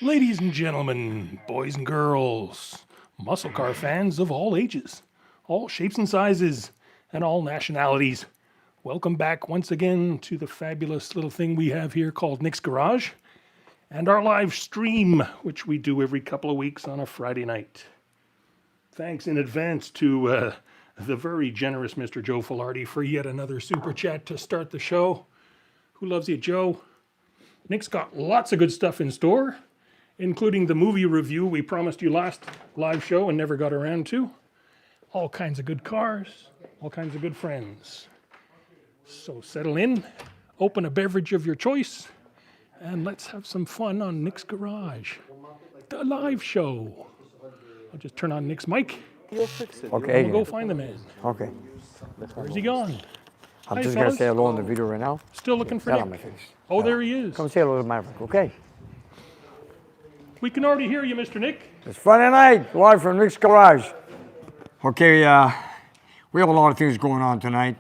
Ladies and gentlemen, boys and girls, muscle car fans of all ages, all shapes and sizes, and all nationalities, welcome back once again to the fabulous little thing we have here called Nick's Garage and our live stream, which we do every couple of weeks on a Friday night. Thanks in advance to the very generous Mr. Joe Filardi for yet another super chat to start the show. Who loves you, Joe? Nick's got lots of good stuff in store, including the movie review we promised you last live show and never got around to. All kinds of good cars, all kinds of good friends. So settle in, open a beverage of your choice, and let's have some fun on Nick's Garage, the live show. I'll just turn on Nick's mic. You'll fix it. Okay. We'll go find the man. Okay. Where's he gone? I'm Hi, just going to fellas. say hello on the video right now. Still looking for Tell him my Nick. face. Oh, there he is. Come say hello to Maverick, okay? We can already hear you, Mr. Nick. It's Friday night, live from Nick's Garage. Okay, we have a lot of things going on tonight,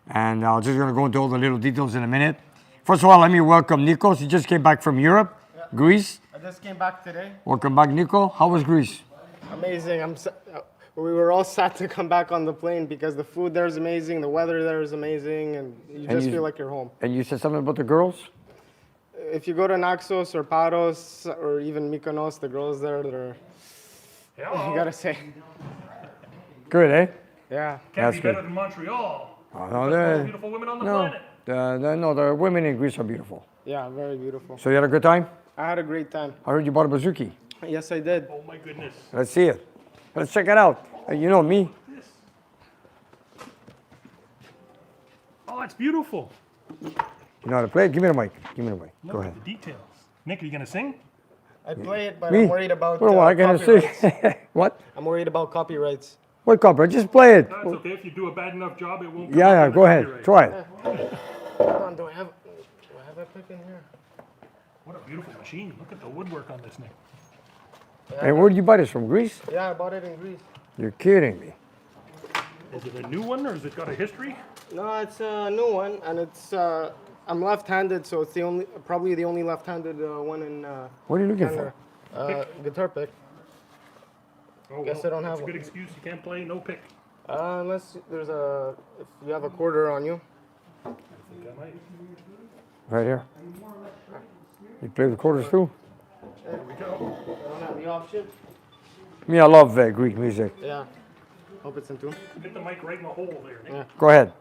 and I'm just going to go into all the little details in a minute. First of all, let me welcome Nico. He just came back from Europe, Greece. I just came back today. Welcome back, Nico. How was Greece? Amazing. We were all sad to come back on the plane because the food there is amazing, the weather there is amazing, and you just feel like you're home. And you said something about the girls? If you go to Naxos or Paros or even Mykonos, the girls there, you gotta say, Good, eh? yeah. Can't That's be better good. than Montreal. Oh, no, Most they're- beautiful women on the no, planet. no, the women in Greece are beautiful. Yeah, very beautiful. So you had a good time? I had a great time. I heard you bought a Bouzouki. Yes, I did. Oh my goodness. Let's see it. Let's check it out. You know me. This. Oh, it's beautiful. You know how to play it? Give me the mic. Give me the mic. Look Go at ahead. the details. Nick, are you gonna sing? I play it, but Me? I'm worried about What do I gonna copyrights. say? What? I'm worried about copyrights. What copper? Just play it. That's okay. If you do a bad enough job, it won't. come Yeah, up yeah. with Go the ahead. copyright. Try it. Hold on, do I have a pick in here? What a beautiful machine. Look at the woodwork on this, Nick. Hey, where did you buy this from? Greece? Yeah, I bought it in Greece. You're kidding me. Is it a new one or has it got a history? No, it's a new one, and it's I'm left-handed, so it's probably the only left-handed one in What are you looking for? Canada. Guitar pick. Oh, Guess I don't that's have a good one. excuse. You can't play, no pick. Unless if you have a quarter on you. I think I might. Right here. You play the quarters too? There we go. I don't have the option. Me, I love Greek music. Yeah. Hope it's in tune. Get the mic right in the hole there, Nick. Yeah. Go ahead.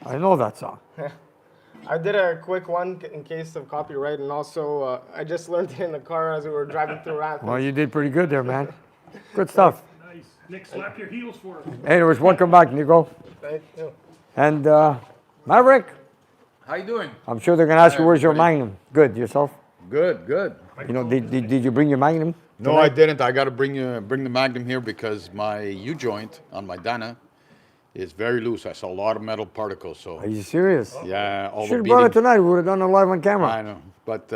I know that song. I did a quick one in case of copyright, and also I just learned it in the car as we were driving through Rapids. Well, you did pretty good there, man. Good stuff. Nice. Nick, slap your heels for us. Anyways, welcome back, Nico. Thank you. And Maverick, How you doing? I'm sure they're gonna ask you where's your Magnum. Good, yourself? Good, good. You know, did you bring your Magnum? No, I didn't. I got to bring the Magnum here because my U-joint on my Dana is very loose. I saw a lot of metal particles. So Are you serious? yeah, all Should the have brought it beating. tonight. We would have done it live on camera. I know, but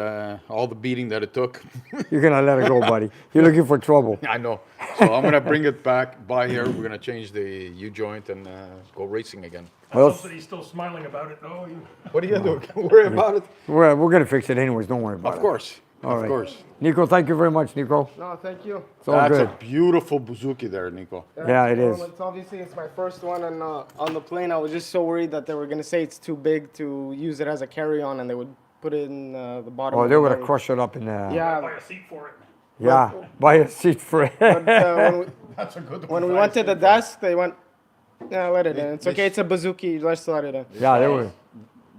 all the beating that it took. You're gonna let it go, buddy. You're looking for trouble. I know. So I'm gonna bring it back by here. We're gonna change the U-joint and go racing again. I Well, love that he's still smiling about it. Oh, you. What are you gonna do? Don't worry about it. we're gonna fix it anyways. Don't worry about Of it. course, All of right. course. Nico, thank you very much, Nico. No, thank you. It's all That's good. a beautiful Bouzouki there, Nico. Yeah, it is. It's obviously it's my first one, and on the plane I was just so worried that they were gonna say it's too big to use it as a carry-on, and they would put it in the bottom. Oh, of they the would have belly. crushed it up in there. Yeah, Buy a seat for it. Yeah. Buy a seat for it. but That's a good when we went to the desk, they went, "Yeah, let it in. It's okay. It's a Bouzouki. Let's let it in." Yeah, they were.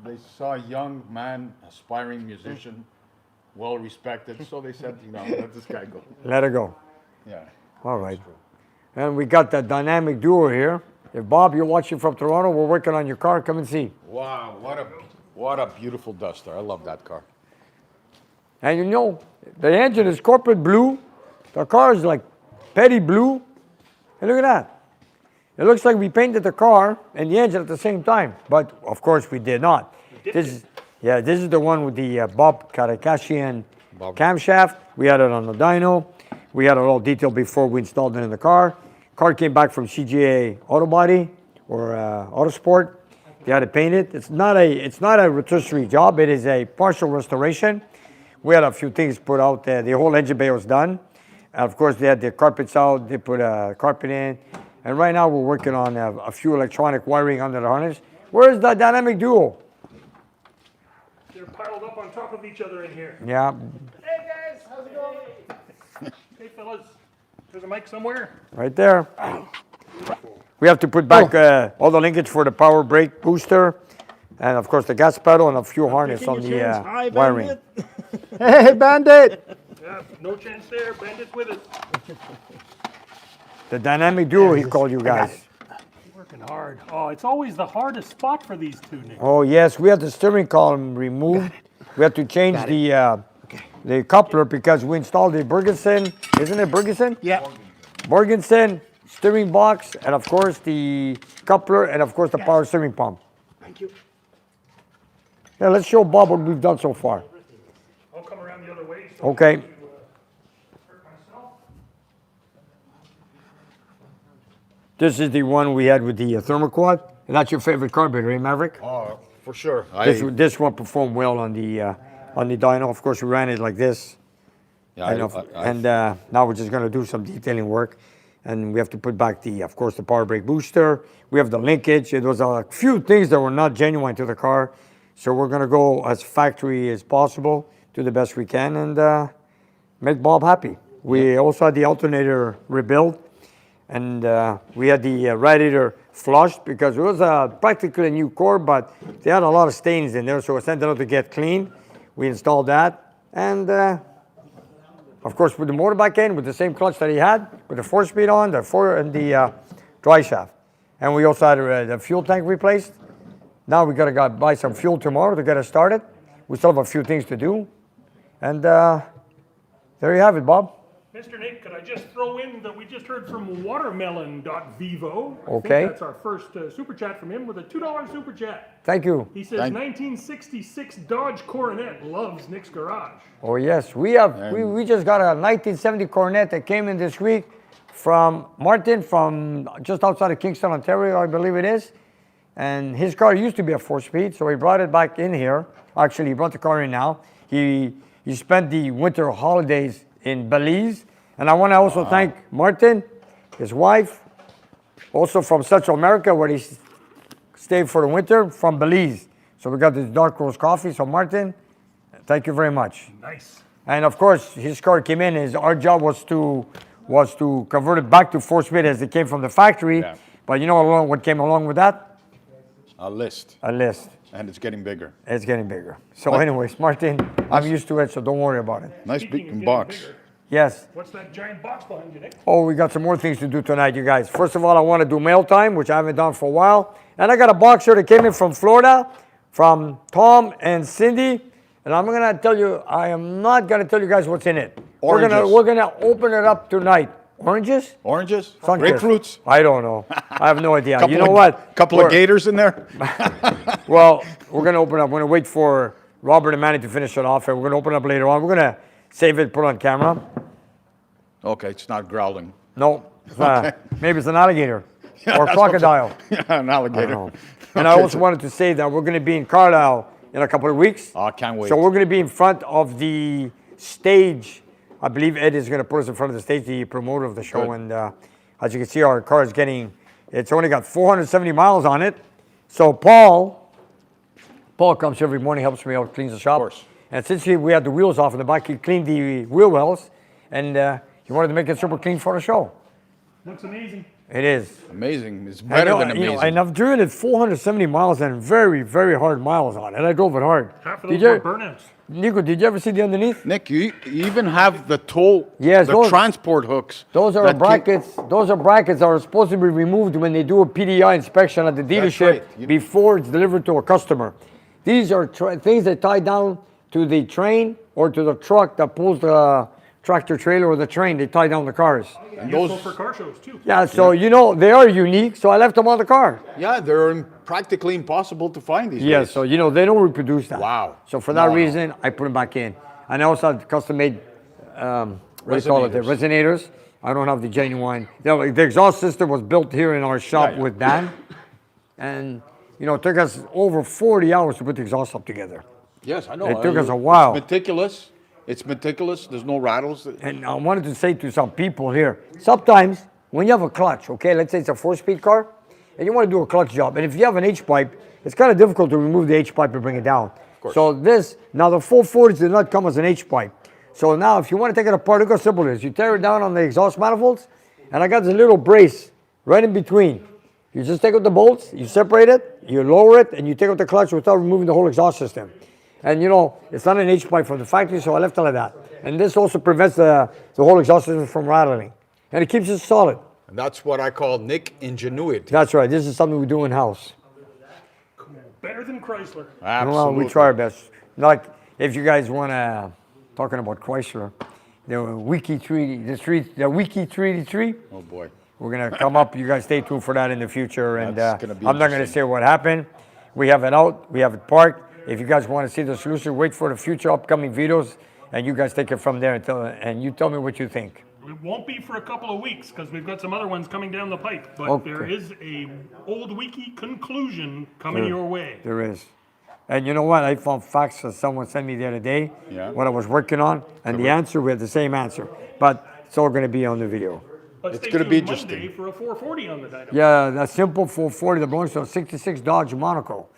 They saw a young man, aspiring musician, well respected, so they said, let this guy go. Let it go. Yeah. All right. And we got that dynamic duo here. If Bob, you're watching from Toronto, we're working on your car. Come and see. Wow, what a beautiful Duster. I love that car. And you know, the engine is corporate blue. The car is like petty blue. And look at that. It looks like we painted the car and the engine at the same time. But of course we did not. This is the one with the Bob Karakashian camshaft. We had it on the dyno. We had it all detailed before we installed it in the car. Car came back from CGA Auto Body or Autosport. They had it painted. It's not a rotisserie job. It is a partial restoration. We had a few things put out there. The whole engine bay was done. And of course, they had the carpets out. They put a carpet in. And right now, we're working on a few electronic wiring under the harness. Where's the dynamic duo? They're piled up on top of each other in here. Yeah. Hey guys, how's it going? Hey, fellas. There's a mic somewhere. Right there. We have to put back all the linkage for the power brake booster. And of course, the gas pedal and a few harness on the wiring. Hey, Bandit! Yeah, no chance there. Bandit's with us. The dynamic duo, he called you guys. Working hard. Oh, it's always the hardest spot for these two, Nick. Oh, yes, we had the steering column removed. We had to change the coupler because we installed the Bergensen. Isn't it Bergensen? Yeah. Bergensen steering box, and of course the coupler, and of course the power steering pump. Thank you. Yeah, let's show Bob what we've done so far. I'll come around the other way. So Okay. hurt myself. This is the one we had with the thermoquad. And that's your favorite carburetor, eh, Maverick? Oh, for sure. This one performed well on the dyno. Of course, we ran it like this. Yeah, Now we're just going to do some detailing work. And we have to put back of course, the power brake booster. We have the linkage. There was a few things that were not genuine to the car. So we're going to go as factory as possible, do the best we can, and make Bob happy. We also had the alternator rebuilt, and we had the radiator flushed because it was practically a new core, but they had a lot of stains in there, so it ended up to get clean. We installed that, and of course, with the motor back in, with the same clutch that he had, with the 4-speed on, the dry shaft. And we also had the fuel tank replaced. Now we got to buy some fuel tomorrow to get us started. We still have a few things to do. And there you have it, Bob. Mr. Nick, could I just throw in that we just heard from watermelon.vivo. I Okay. think that's our first super chat from him with a $2 super chat. Thank you. He says 1966 Dodge Coronet loves Nick's garage. Oh, yes. We just got a 1970 Coronet that came in this week from Martin from just outside of Kingston, Ontario, I believe it is. And his car used to be a 4-speed, so he brought it back in here. Actually, he brought the car in now. He spent the winter holidays in Belize. And I want to also thank Martin, his wife, also from Central America, where he stayed for the winter, from Belize. So we got this dark roast coffee. So Martin, thank you very much. Nice. And of course, his car came in. Our job was to convert it back to 4-speed as it came from the factory. Yeah. But you know what came along with that? A list. A list. And it's getting bigger. It's getting bigger. So anyways, Martin, I'm used to it, so don't worry about it. Nice Speaking big of box. getting bigger, Yes. what's that giant box behind you, Nick? Oh, we got some more things to do tonight, you guys. First of all, I want to do mail time, which I haven't done for a while. And I got a box here that came in from Florida, from Tom and Cindy. And I'm going to tell you, I am not going to tell you guys what's in it. Oranges. We're gonna open it up tonight. Oranges? Oranges? Sunkist. Grapefruits? I don't know. I have no idea. You know what? Couple of gators in there? Well, we're going to open up. We're going to wait for Robert and Manny to finish it off, and we're going to open up later on. We're going to save it, put it on camera. Okay, it's not growling. No, maybe it's an alligator Yeah, or that's what I'm crocodile. Yeah, an alligator. know. And I also wanted to say that we're going to be in Carlisle in a couple of weeks. I can't wait. So we're going to be in front of the stage. I believe Ed is going to put us in front of the stage, the promoter of the show. Good. And as you can see, our car is it's only got 470 miles on it. So Paul comes here every morning, helps me out, cleans the shop. Of course. And since we had the wheels off in the back, he cleaned the wheel wells. And he wanted to make it super clean for the show. Looks amazing. It is. Amazing. It's better than amazing. And I've driven it 470 miles and very, very hard miles on it. And I drove it hard. Half of those were burnouts. Nico, did you ever see the underneath? Nick, you even have the tow, Yes, the transport hooks. Those are that brackets. Those are brackets that are supposed to be removed when they do a PDI inspection at the dealership right. before it's delivered to a customer. These are things that tie down to the train or to the truck that pulls the tractor trailer or the train. They tie down the cars. And Useful those, for car shows too. Yeah, so you know they are unique. So I left them on the car. yeah, they're practically impossible to find these Yeah, days. so you know they don't reproduce that. Wow. So for that No. reason, I put them back in. And I also have custom-made, what do you call it, the resonators. I don't have the genuine. The exhaust system was built here in our shop with Dan. And, you know, it took us over 40 hours to put the exhaust up together. Yes, I know. It took us a while. It's meticulous. It's meticulous. There's no rattles. And I wanted to say to some people here, sometimes when you have a clutch, okay, let's say it's a 4-speed car, and you want to do a clutch job, and if you have an H-pipe, it's kind of difficult to remove the H-pipe and bring it down. So now the 440s did not come as an H-pipe. So now if you want to take it apart, look how simple it is. You tear it down on the exhaust manifolds, and I got this little brace right in between. You just take out the bolts, you separate it, you lower it, and you take out the clutch without removing the whole exhaust system. And you know, it's not an H-pipe from the factory, so I left it like that. And this also prevents the whole exhaust system from rattling. And it keeps it solid. And that's what I call Nick ingenuity. That's right, this is something we do in-house. Better than Chrysler. Absolutely. Well, we try our best. Like, if you guys want to, talking about Chrysler, the Wiki 383, Oh boy. we're going to come up. You guys stay tuned for that in the future. And That's gonna be I'm not going to say what happened. We have it out. We have it parked. If you guys want to see the solution, wait for the future upcoming videos. And you guys take it from there and you tell me what you think. It won't be for a couple of weeks because we've got some other ones coming down the pipe. But Okay. there is a old wiki conclusion coming your way. There is. And you know what? I found facts that someone sent me the other day, what I was working on, and the answer, we had the same answer. But it's all going to be on the video. But It's stay gonna be tuned interesting. Monday for a 440 on the dyno. Yeah, that simple 440 that belongs to a 66 Dodge Monaco.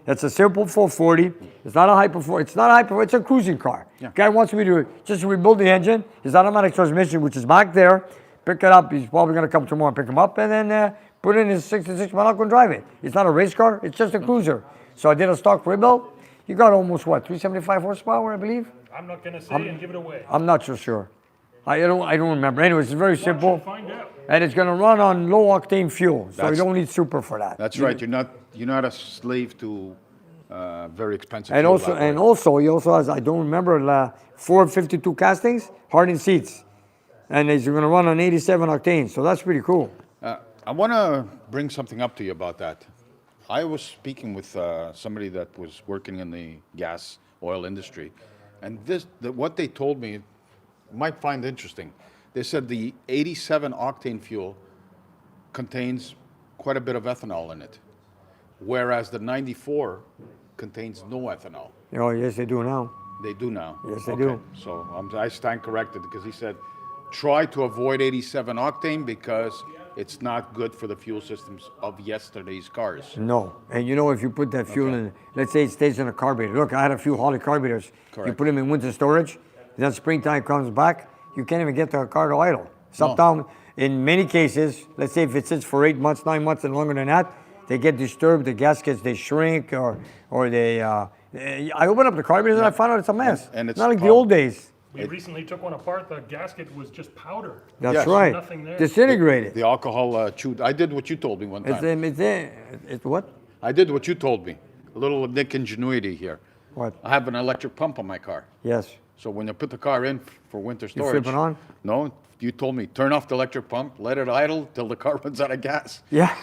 It's a simple 440. It's not a hyper. It's not a hyper. It's a cruising car. Guy wants me to just rebuild the engine. His automatic transmission, which is back there. Pick it up. He's probably going to come tomorrow and pick him up, and then put in his 66 Monaco and drive it. It's not a race car. It's just a cruiser. So I did a stock rebuild. You got almost what, 375 horsepower, I believe. I'm not going to say and give it away. I'm not so sure. I don't remember. Anyways, it's very Watch simple, and find out. and it's going to run on low octane fuel, so you don't need super for that. That's right. You're not a slave to very expensive. And fuel also, that way. he also has, I don't remember, 452 castings, hardened seats. And he's going to run on 87 octane, so that's pretty cool. I want to bring something up to you about that. I was speaking with somebody that was working in the gas oil industry, and what they told me, you might find interesting. They said the 87 octane fuel contains quite a bit of ethanol in it, whereas the 94 contains no ethanol. Oh, yes, they do now. They do now. Yes, they do. So I stand corrected because he said, try to avoid 87 octane because it's not good for the fuel systems of yesterday's cars. No. And you know, if you put that fuel in, let's say it stays in a carburetor. Look, I had a few Holly carburetors. You Correct. put them in winter storage, then springtime comes back, you can't even get the car to idle. Sometimes, in many cases, let's say if it sits for 8 months, 9 months, and longer than that, they get disturbed, the gaskets, they shrink, or they, I open up the carburetor and I find out it's a mess. And it's not like the tough. old days. We recently took one apart. The gasket was just powder. That's Yes. right. Nothing there. Disintegrated. The alcohol chewed. I did what you told me one time. It's what? I did what you told me. A little Nick ingenuity here. What? I have an electric pump on my car. Yes. So when you put the car in for winter You storage. flip it on? No, you told me, turn off the electric pump, let it idle till the car runs out of gas. Yeah.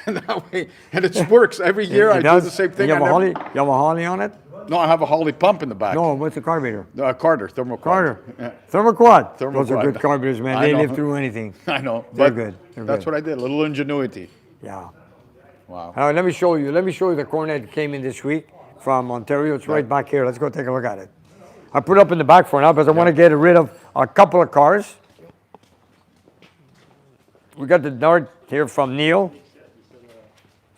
And that way, and it works. Every year I do the same thing. You have, I a never- Holly, you have a Holly on it? No, I have a Holly pump in the back. No, what's the carburetor? Carter, thermal Carter. Yeah. Thermoquad. Thermoquad. Those are good carburetors, man. I They know. live through anything. I know. They're but good. They're that's good. what I did. A little ingenuity. Yeah. Wow. All right, let me show you. Let me show you the Coronet that came in this week from Ontario. It's right back here. Let's go take a look at it. I put it up in the back for now because I want to get rid of a couple of cars. We got the Dart here from Neil.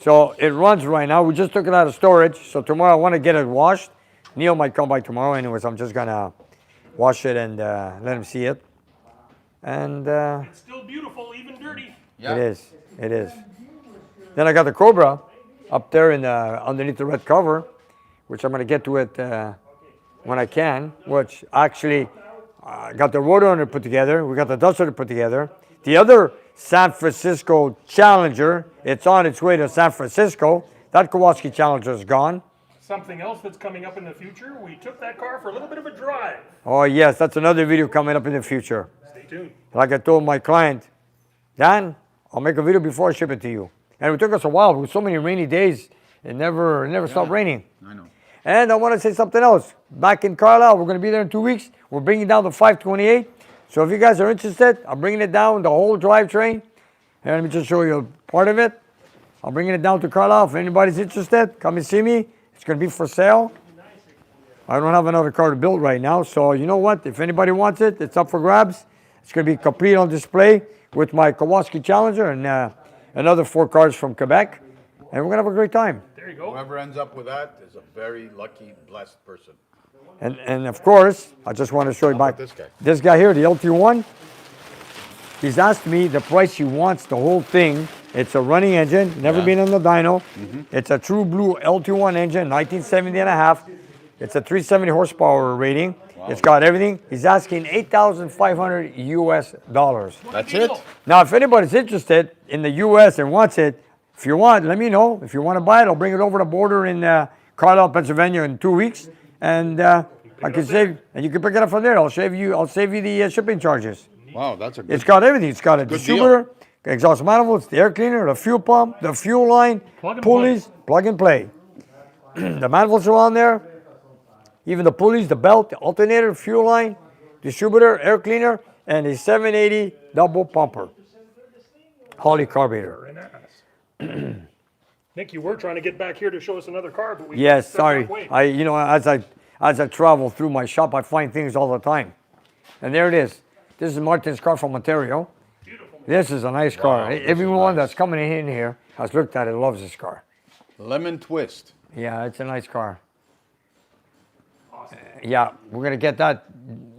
So it runs right now. We just took it out of storage. So tomorrow I want to get it washed. Neil might come by tomorrow. Anyways, I'm just going to wash it and let him see it. And It's still beautiful, even dirty. Yeah. it is. It is. Then I got the Cobra up there in underneath the red cover, which I'm going to get to it when I can, which actually got the rotor under put together. We got the duster put together. The other San Francisco Challenger, it's on its way to San Francisco. That Kowalski Challenger is gone. Something else that's coming up in the future, we took that car for a little bit of a drive. Oh, yes, that's another video coming up in the future. Stay tuned. Like I told my client, Dan, I'll make a video before I ship it to you. And it took us a while with so many rainy days. It never stopped raining. I know. And I want to say something else. Back in Carlisle, we're going to be there in 2 weeks. We're bringing down the 528. So if you guys are interested, I'm bringing it down, the whole drivetrain. And let me just show you part of it. I'm bringing it down to Carlisle. If anybody's interested, come and see me. It's going to be for sale. I don't have another car to build right now. So you know what? If anybody wants it, it's up for grabs. It's going to be complete on display with my Kawasaki Challenger and another 4 cars from Quebec. And we're going to have a great time. There you go. Whoever ends up with that is a very lucky, blessed person. And of course, I just want to show you How about back. this guy? This guy here, the LT1. He's asked me the price he wants, the whole thing. It's a running engine, never been on the dyno. It's a true blue LT1 engine, 1970 and a half. It's a 370 horsepower rating. It's got everything. He's asking $8,500 US. That's it? Now, if anybody's interested in the US and wants it, if you want, let me know. If you want to buy it, I'll bring it over the border in Carlisle, Pennsylvania in 2 weeks. And I can save, and you can pick it up from there. I'll save you the shipping charges. Wow, that's a good It's got everything. It's got a Good distributor, exhaust manifolds, the air cleaner, the fuel pump, the fuel line, Plug and pulleys, plug and play. The manifolds are on there. Even the pulleys, the belt, the alternator, fuel line, distributor, air cleaner, and a 780 double pumper. Holley carburetor. Very nice. Nick, you were trying to get back here to show us another car, but we Yes, stepped sorry. halfway. As I travel through my shop, I find things all the time. And there it is. This is Martin's car from Ontario. Beautiful. This is a nice car. this is Everyone nice. that's coming in here has looked at it, loves this car. lemon twist. Yeah, it's a nice car. Yeah, we're gonna get that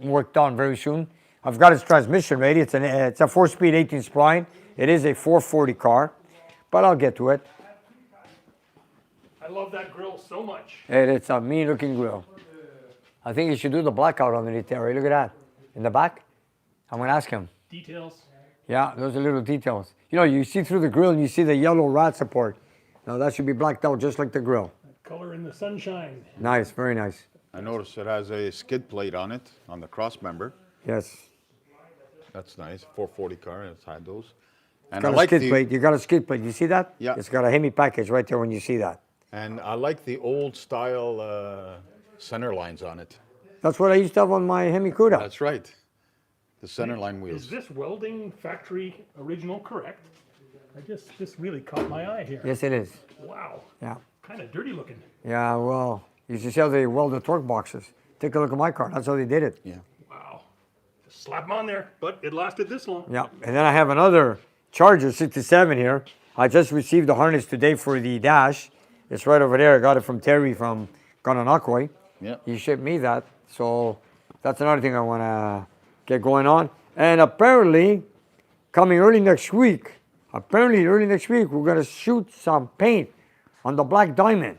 worked on very soon. I've got its transmission ready. It's a 4-speed 18 spline. It is a 440 car, but I'll get to it. I love that grill so much. It's a mean-looking grill. I think you should do the blackout underneath there. Right? Look at that in the back. I'm gonna ask him. Details. Yeah, those are little details. You know, you see through the grill and you see the yellow rat support. Now that should be blacked out just like the grill. Color in the sunshine. Nice, very nice. I noticed it has a skid plate on it, on the cross member. Yes. That's nice. 440 car, it's had those. And Got a skid plate. You got a skid plate. You see that? Yeah. It's got a Hemi package right there when you see that. And I like the old style center lines on it. That's what I used to have on my Hemi Cuda. That's right. The center line Is wheels. this welding factory original correct? This really caught my eye here. Yes, it is. Wow. Yeah. Kind of dirty looking. Yeah, well, you should see how they weld the torque boxes. Take a look at my car. That's how they did it. Yeah. Wow. Just slap them on there, but it lasted this long. Yeah. And then I have another Charger 67 here. I just received the harness today for the dash. It's right over there. I got it from Terry from Gananoquay. Yeah. He shipped me that. So that's another thing I want to get going on. And apparently, coming early next week, we're going to shoot some paint on the Black Diamond.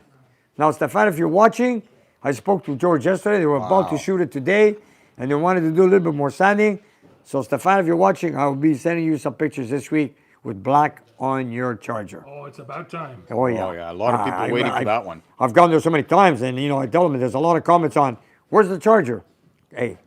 Now, Stefan, if you're watching, I spoke to George yesterday. They were about to shoot it today, and they wanted to do a little bit more sanding. So, Stefan, if you're watching, I will be sending you some pictures this week with black on your Charger. Oh, it's about time. Oh, yeah. Oh, yeah. A lot of people waiting for that one. I've gone there so many times, and, you know, I tell them there's a lot of comments on, where's the Charger? Hey,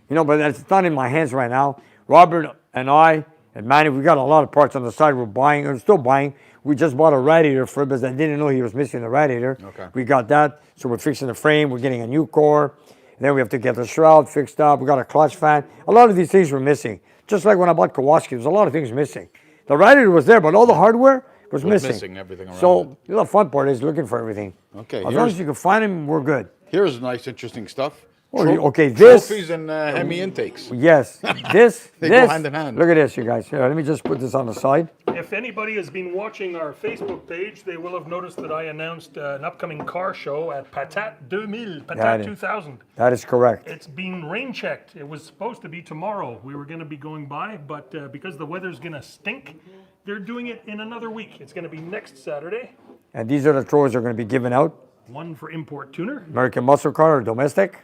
you know, but it's not in my hands right now. Robert and I and Manny, we got a lot of parts on the side we're buying, and still buying. We just bought a radiator for it because I didn't know he was missing the radiator. Okay. We got that, so we're fixing the frame. We're getting a new core. And then we have to get the shroud fixed up. We got a clutch fan. A lot of these things were missing. Just like when I bought Kawasaki, there's a lot of things missing. The radiator was there, but all the hardware was missing. Missing everything around So the fun part is looking for everything. Okay, As long here's- as you can find them, we're good. Here's nice, interesting stuff. Okay, this. Trophies and Hemi intakes. Yes, this. They go this. hand in hand. Look at this, you guys. Here, let me just put this on the side. If anybody has been watching our Facebook page, they will have noticed that I announced an upcoming car show at Patat 2000, Got Patat it. 2000. That is correct. It's been rain checked. It was supposed to be tomorrow. We were going to be going by, but because the weather's going to stink, they're doing it in another week. It's going to be next Saturday. And these are the trophies that are going to be given out. One for import tuner. American muscle car or domestic.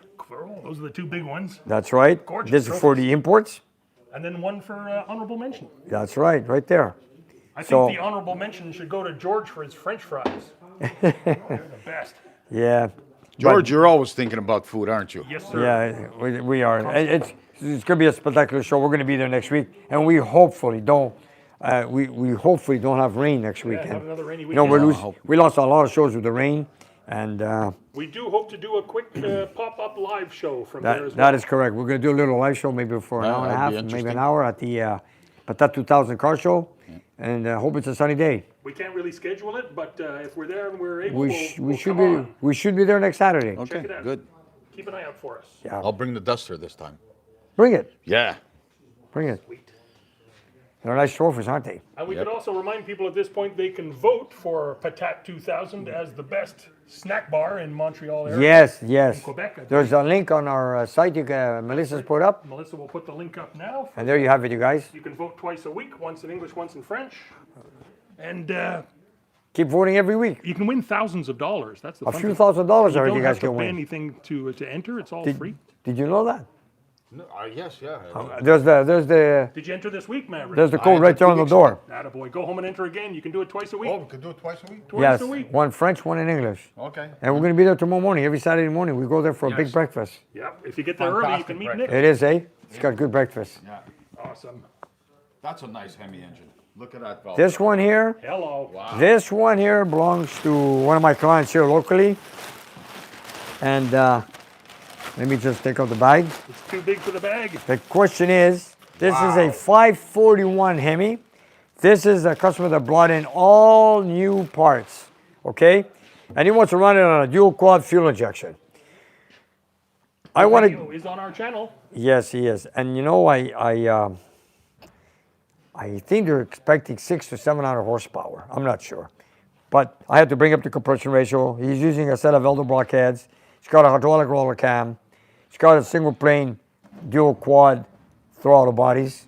Those are the two big ones. That's right. Gorgeous This is for trophies. the imports. And then one for honorable mention. That's right there. I think So- the honorable mention should go to George for his French fries. They're the best. Yeah. George, you're always thinking about food, aren't you? Yes, sir. Yeah, we are. It's going to be a spectacular show. We're going to be there next week, and we hopefully don't. We hopefully don't have rain next weekend. have another rainy You know, weekend. we lost a lot of shows with the rain, And We do hope to do a quick pop-up live show from there as well. that is correct. We're going to do a little live show maybe for an hour and a half, that'd be maybe an interesting. hour at the Patat 2000 car show. And hope it's a sunny day. We can't really schedule it, but if we're there and we're able, We should be there next Saturday. Okay, it out. good. Keep an eye out for us. Yeah. I'll bring the duster this time. Bring it. Yeah. Bring it. Sweet. They're nice trophies, aren't they? And we could also remind people at this point they can vote for Patat 2000 as the best snack bar in Montreal area. Yes, yes. In Quebec, I think. There's a link on our site Melissa's put up. Melissa will put the link up now. And there you have it, you guys. You can vote twice a week, once in English, once in French. And Keep voting every week. you can win thousands of dollars. That's the A fun few thing. $1,000 I You heard don't you guys have to can pay win. anything to enter. It's all free. Did you know that? No, yes, yeah. There's the Did you enter this week, Maverick? there's the code right there on the door. Attaboy. Go home and enter again. You can do it twice a week. Oh, we could do it twice a week? Twice Yes, a week. one French, one in English. Okay. And we're going to be there tomorrow morning. Every Saturday morning, we go there for a big Yes. breakfast. Yep. If you get there early, you can meet Nick. It is, eh? It's got good breakfast. Yeah. Awesome. That's a nice Hemi engine. Look at that valve. This one here, Hello. this one here belongs to one of my clients here locally. And let me just take out the bag. It's too big for the bag. The question is, this is a 541 Hemi. This is a customer that brought in all new parts, okay? And he wants to run it on a dual quad fuel injection. I want Video to, is on our channel. yes, he is. And you know, I think they're expecting 600 to 700 horsepower. I'm not sure. But I had to bring up the compression ratio. He's using a set of Elderbrock heads. It's got a hydraulic roller cam. It's got a single plane dual quad throttle bodies.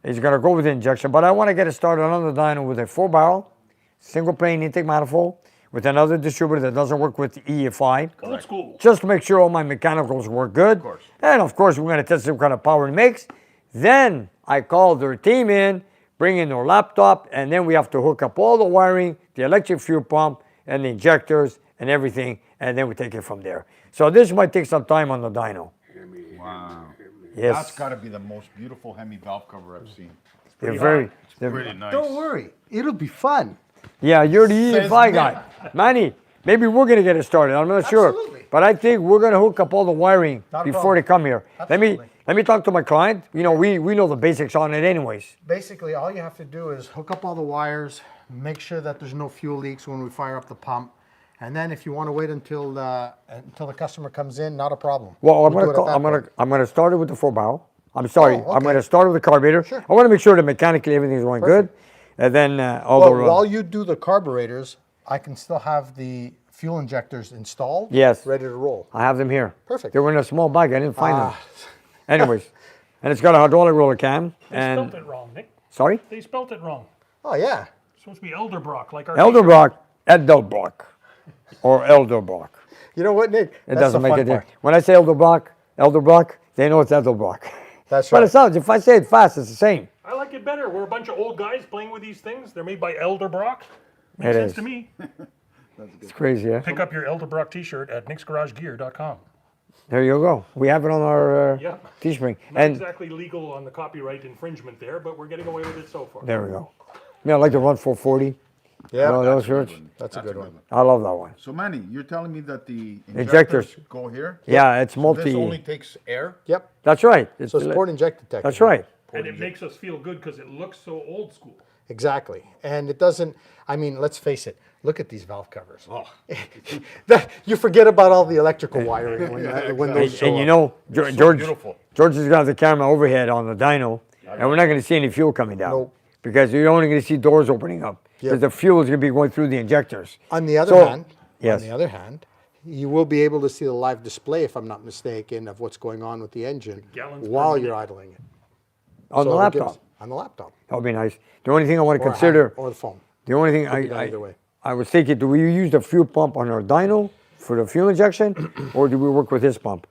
He's going to go with the injection, but I want to get it started on the dyno with a 4-barrel, single plane intake manifold, with another distributor that doesn't work with EFI, Old school. just to make sure all my mechanicals work good. Of course. And of course, we're going to test some kind of power it makes. Then I call their team in, bring in their laptop, and then we have to hook up all the wiring, the electric fuel pump, and the injectors, and everything, and then we take it from there. So this might take some time on the dyno. Wow. Yes. That's got to be the most beautiful Hemi valve cover I've seen. They're very, they're, Pretty nice. Don't worry, it'll be fun. yeah, you're the Says EFI me. guy. Manny, maybe we're going to get it started. I'm not sure. Absolutely. But I think we're going to hook up all the wiring Not a before problem. they come here. Absolutely. Let me talk to my client. You know, we know the basics on it anyways. Basically, all you have to do is hook up all the wires, make sure that there's no fuel leaks when we fire up the pump, and then if you want to wait until the customer comes in, not a problem. Well, I'm We'll going do to it at that point. I'm going to start it with the 4-barrel. I'm sorry. Oh, I'm going to okay. start with the carburetor. Sure. I want to make sure that mechanically everything's going Perfect. good. And then all Well, the while you do the carburetors, I can still have the fuel injectors installed. Yes. Ready to roll. I have them here. Perfect. They were in a small bag. I didn't find them. Ah. Anyways, and it's got a hydraulic roller cam. They And spelt it wrong, Nick. sorry, They spelt it wrong. Oh yeah. It's supposed to be Elderbrock, like our Elderbrock, Edelbrock, or Elderbrock. You know what, Nick? It doesn't make a difference. When I say Elderbrock, they know it's Edelbrock. That's But right. it sounds, if I say it fast, it's the same. I like it better. We're a bunch of old guys playing with these things. They're made by Elderbrock. Makes It sense is. to me. It's crazy, yeah? Pick up your Elderbrock t-shirt at nicksgaragegear.com. There you go. We have it on our Yeah. Teespring. Not And exactly legal on the copyright infringement there, but we're getting away with it so far. there we go. Yeah, I like the Run 440. Yeah. Oh, those shirts. That's a good one. I love that one. So Manny, you're telling me that the Injectors. injectors go here? Yeah, it's So multi. this only takes air? Yep. That's right. It's So it's port injected technically. That's right. And it makes us feel good because it looks so old school. Exactly. And it doesn't, I mean, let's face it. Look at these valve covers. Oh. You forget about all the electrical wiring when those show And you up. know, George beautiful. has got the camera overhead on the dyno, and we're not going to see any fuel coming down. Nope. Because you're only going to see doors opening up. Because Yep. the fuel is going to be going through the injectors. On the other So- hand, yes. you will be able to see the live display, if I'm not mistaken, of what's going on with the engine Gallons per while minute. you're idling it. On the So it'll give laptop. us- On the laptop. That would be nice. The only thing I want to Or a consider, hand, or the phone. the only thing be done either way. I was thinking, do we use the fuel pump on our dyno for the fuel injection, or do we work with his pump?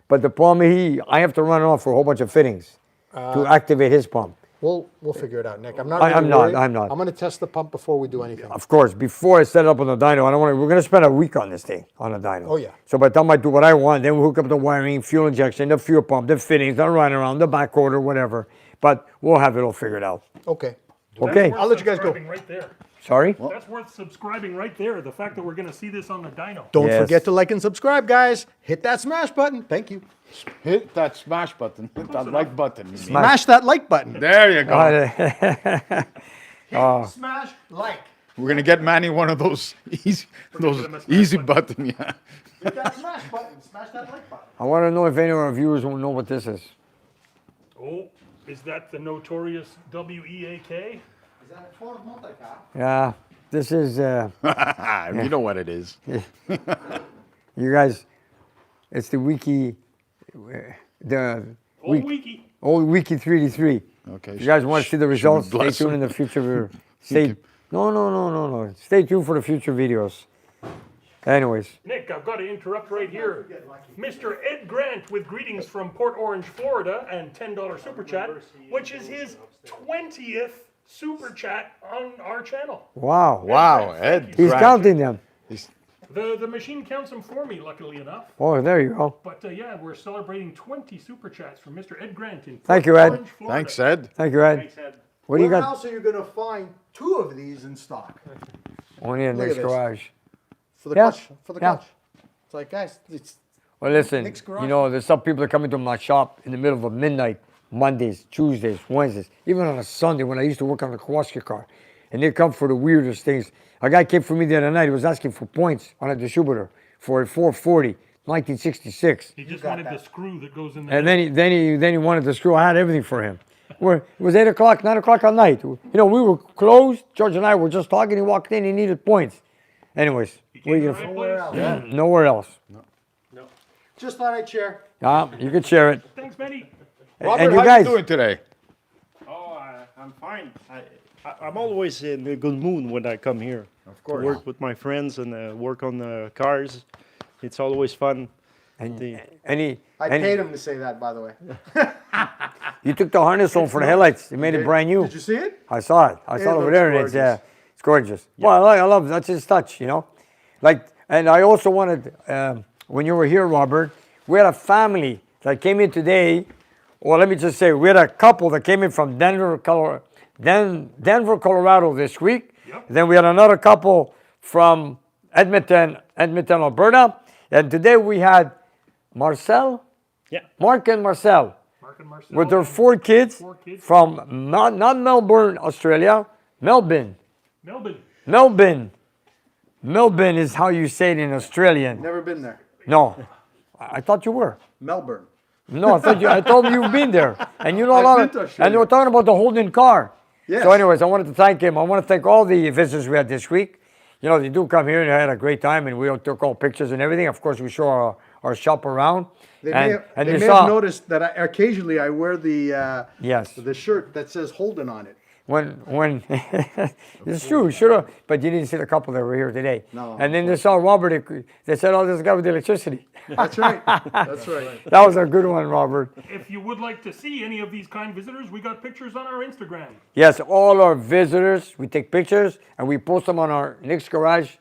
But the problem, I have to run it off for a whole bunch of fittings to activate his pump. We'll figure it out, Nick. I'm not I'm really not, worried. I'm not. I'm going to test the pump before we do anything. Of course, before I set it up on the dyno, I don't want to. We're going to spend a week on this thing on the dyno. Oh, yeah. So by the time I do what I want, then we hook up the wiring, fuel injection, the fuel pump, the fittings, the run around, the back order, whatever. But we'll have it all figured out. Okay. Okay. Worth I'll let you guys go. subscribing Right there. Sorry? That's worth subscribing right there. The fact that we're going to see this on the dyno. Don't Yes. forget to like and subscribe, guys. Hit that smash button. Thank you. Hit that smash button. Hit that like button. you mean. Smash that like button. There you go. Smash like. We're gonna get Manny one of those him a smash easy button. button. Yeah. Hit that smash button. Smash that like button. I want to know if any of our viewers will know what this is. Oh, is that the notorious WEAK? Is that a 12 multi-cap? Yeah, this is, You know what it is. you guys, it's the Wiki, the Old Wiki. old Wiki 3D3. Okay. If you guys want to see the results, stay bless tuned in the future. Stay, no. Stay tuned for the future videos. Anyways, Nick, I've got to interrupt right here. Mr. Ed Grant with greetings from Port Orange, Florida, and $10 super chat, which is his 20th super chat on our channel. wow. Wow, Ed. He's Grant. counting them. The machine counts them for me, luckily enough. Oh, there you go. But yeah, we're celebrating 20 super chats from Mr. Ed Grant in Thank Port you, Ed. Orange, Florida. Thanks, Ed. Thank you, Ed. Thanks, Ed. What do you Where got? else are you going to find 2 of these in stock? Only in Look Nick's at this. garage. For the Yeah, clutch. For the yeah. clutch. It's like, guys, it's Well, listen, Nick's garage. you know, there's some people that come into my shop in the middle of midnight, Mondays, Tuesdays, Wednesdays, even on a Sunday when I used to work on the Kowalski car. And they come for the weirdest things. A guy came for me the other night. He was asking for points on a distributor for a 440, 1966. He just wanted the screw that goes in there. And then he wanted the screw. I had everything for him. It was 8 o'clock, 9 o'clock at night. You know, we were closed. George and I were just talking. He walked in. He needed points. Anyways, what are you Right gonna? place? Nowhere else. just thought I'd share. You could share it. Thanks, Benny. Robert, and you how guys, you doing today? Oh, I'm fine. I'm always in a good mood when I come here. Of course. To work with my friends and work on the cars. It's always fun. any, I any- paid him to say that, by the way. you took the harness home for the headlights. You made it brand new. Did you see it? I saw it. I saw it over there, and it's gorgeous. Well, I love that's his touch, you know. Like, and I also wanted when you were here, Robert, we had a family that came in today. Well, let me just say, we had a couple that came in from Denver, Colorado this week. Yep. Then we had another couple from Edmonton, Alberta. And today we had Marcel, Yeah. Mark and Marcel, Mark and Marcel. with their 4 kids, Four kids. from not Melbourne, Australia, Melbourne. Melbourne. Melbourne is how you say it in Australian. Never been there. No, I thought you were. Melbourne. No, I told you you've been there, and you know a I've lot been of. to And Australia. they were talking about the Holden car. Yes. So, anyways, I wanted to thank him. I want to thank all the visitors we had this week. You know, they do come here and they had a great time, and we all took all pictures and everything. Of course, we show our shop around. They and may you have noticed that occasionally I wear the Yes. the shirt that says Holden on it. When it's true, should have, but you didn't see the couple that were here today. No, And then they saw Robert. They said, "Oh, this guy with the electricity." That's right. That's right. That was a good one, Robert. If you would like to see any of these kind visitors, we got pictures on our Instagram. Yes, all our visitors, we take pictures and we post them on our Nick's Garage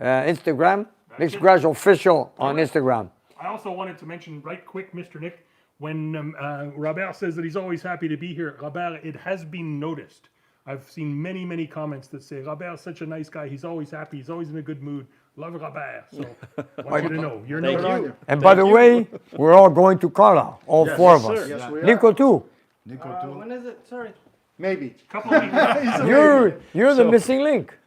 Instagram, Nick's it. Garage Official on Instagram. I also wanted to mention right quick, Mr. Nick, when Robert says that he's always happy to be here, Robert, it has been noticed. I've seen many comments that say, Robert's such a nice guy. He's always happy. He's always in a good mood. Love Robert. So I want you to know. You're Thank noted. you. And by the way, we're all going to Carlisle, all 4 of us. sir. Yes, we are. Nico too. When is it? Sorry. Maybe. Couple of weeks. You're the missing link.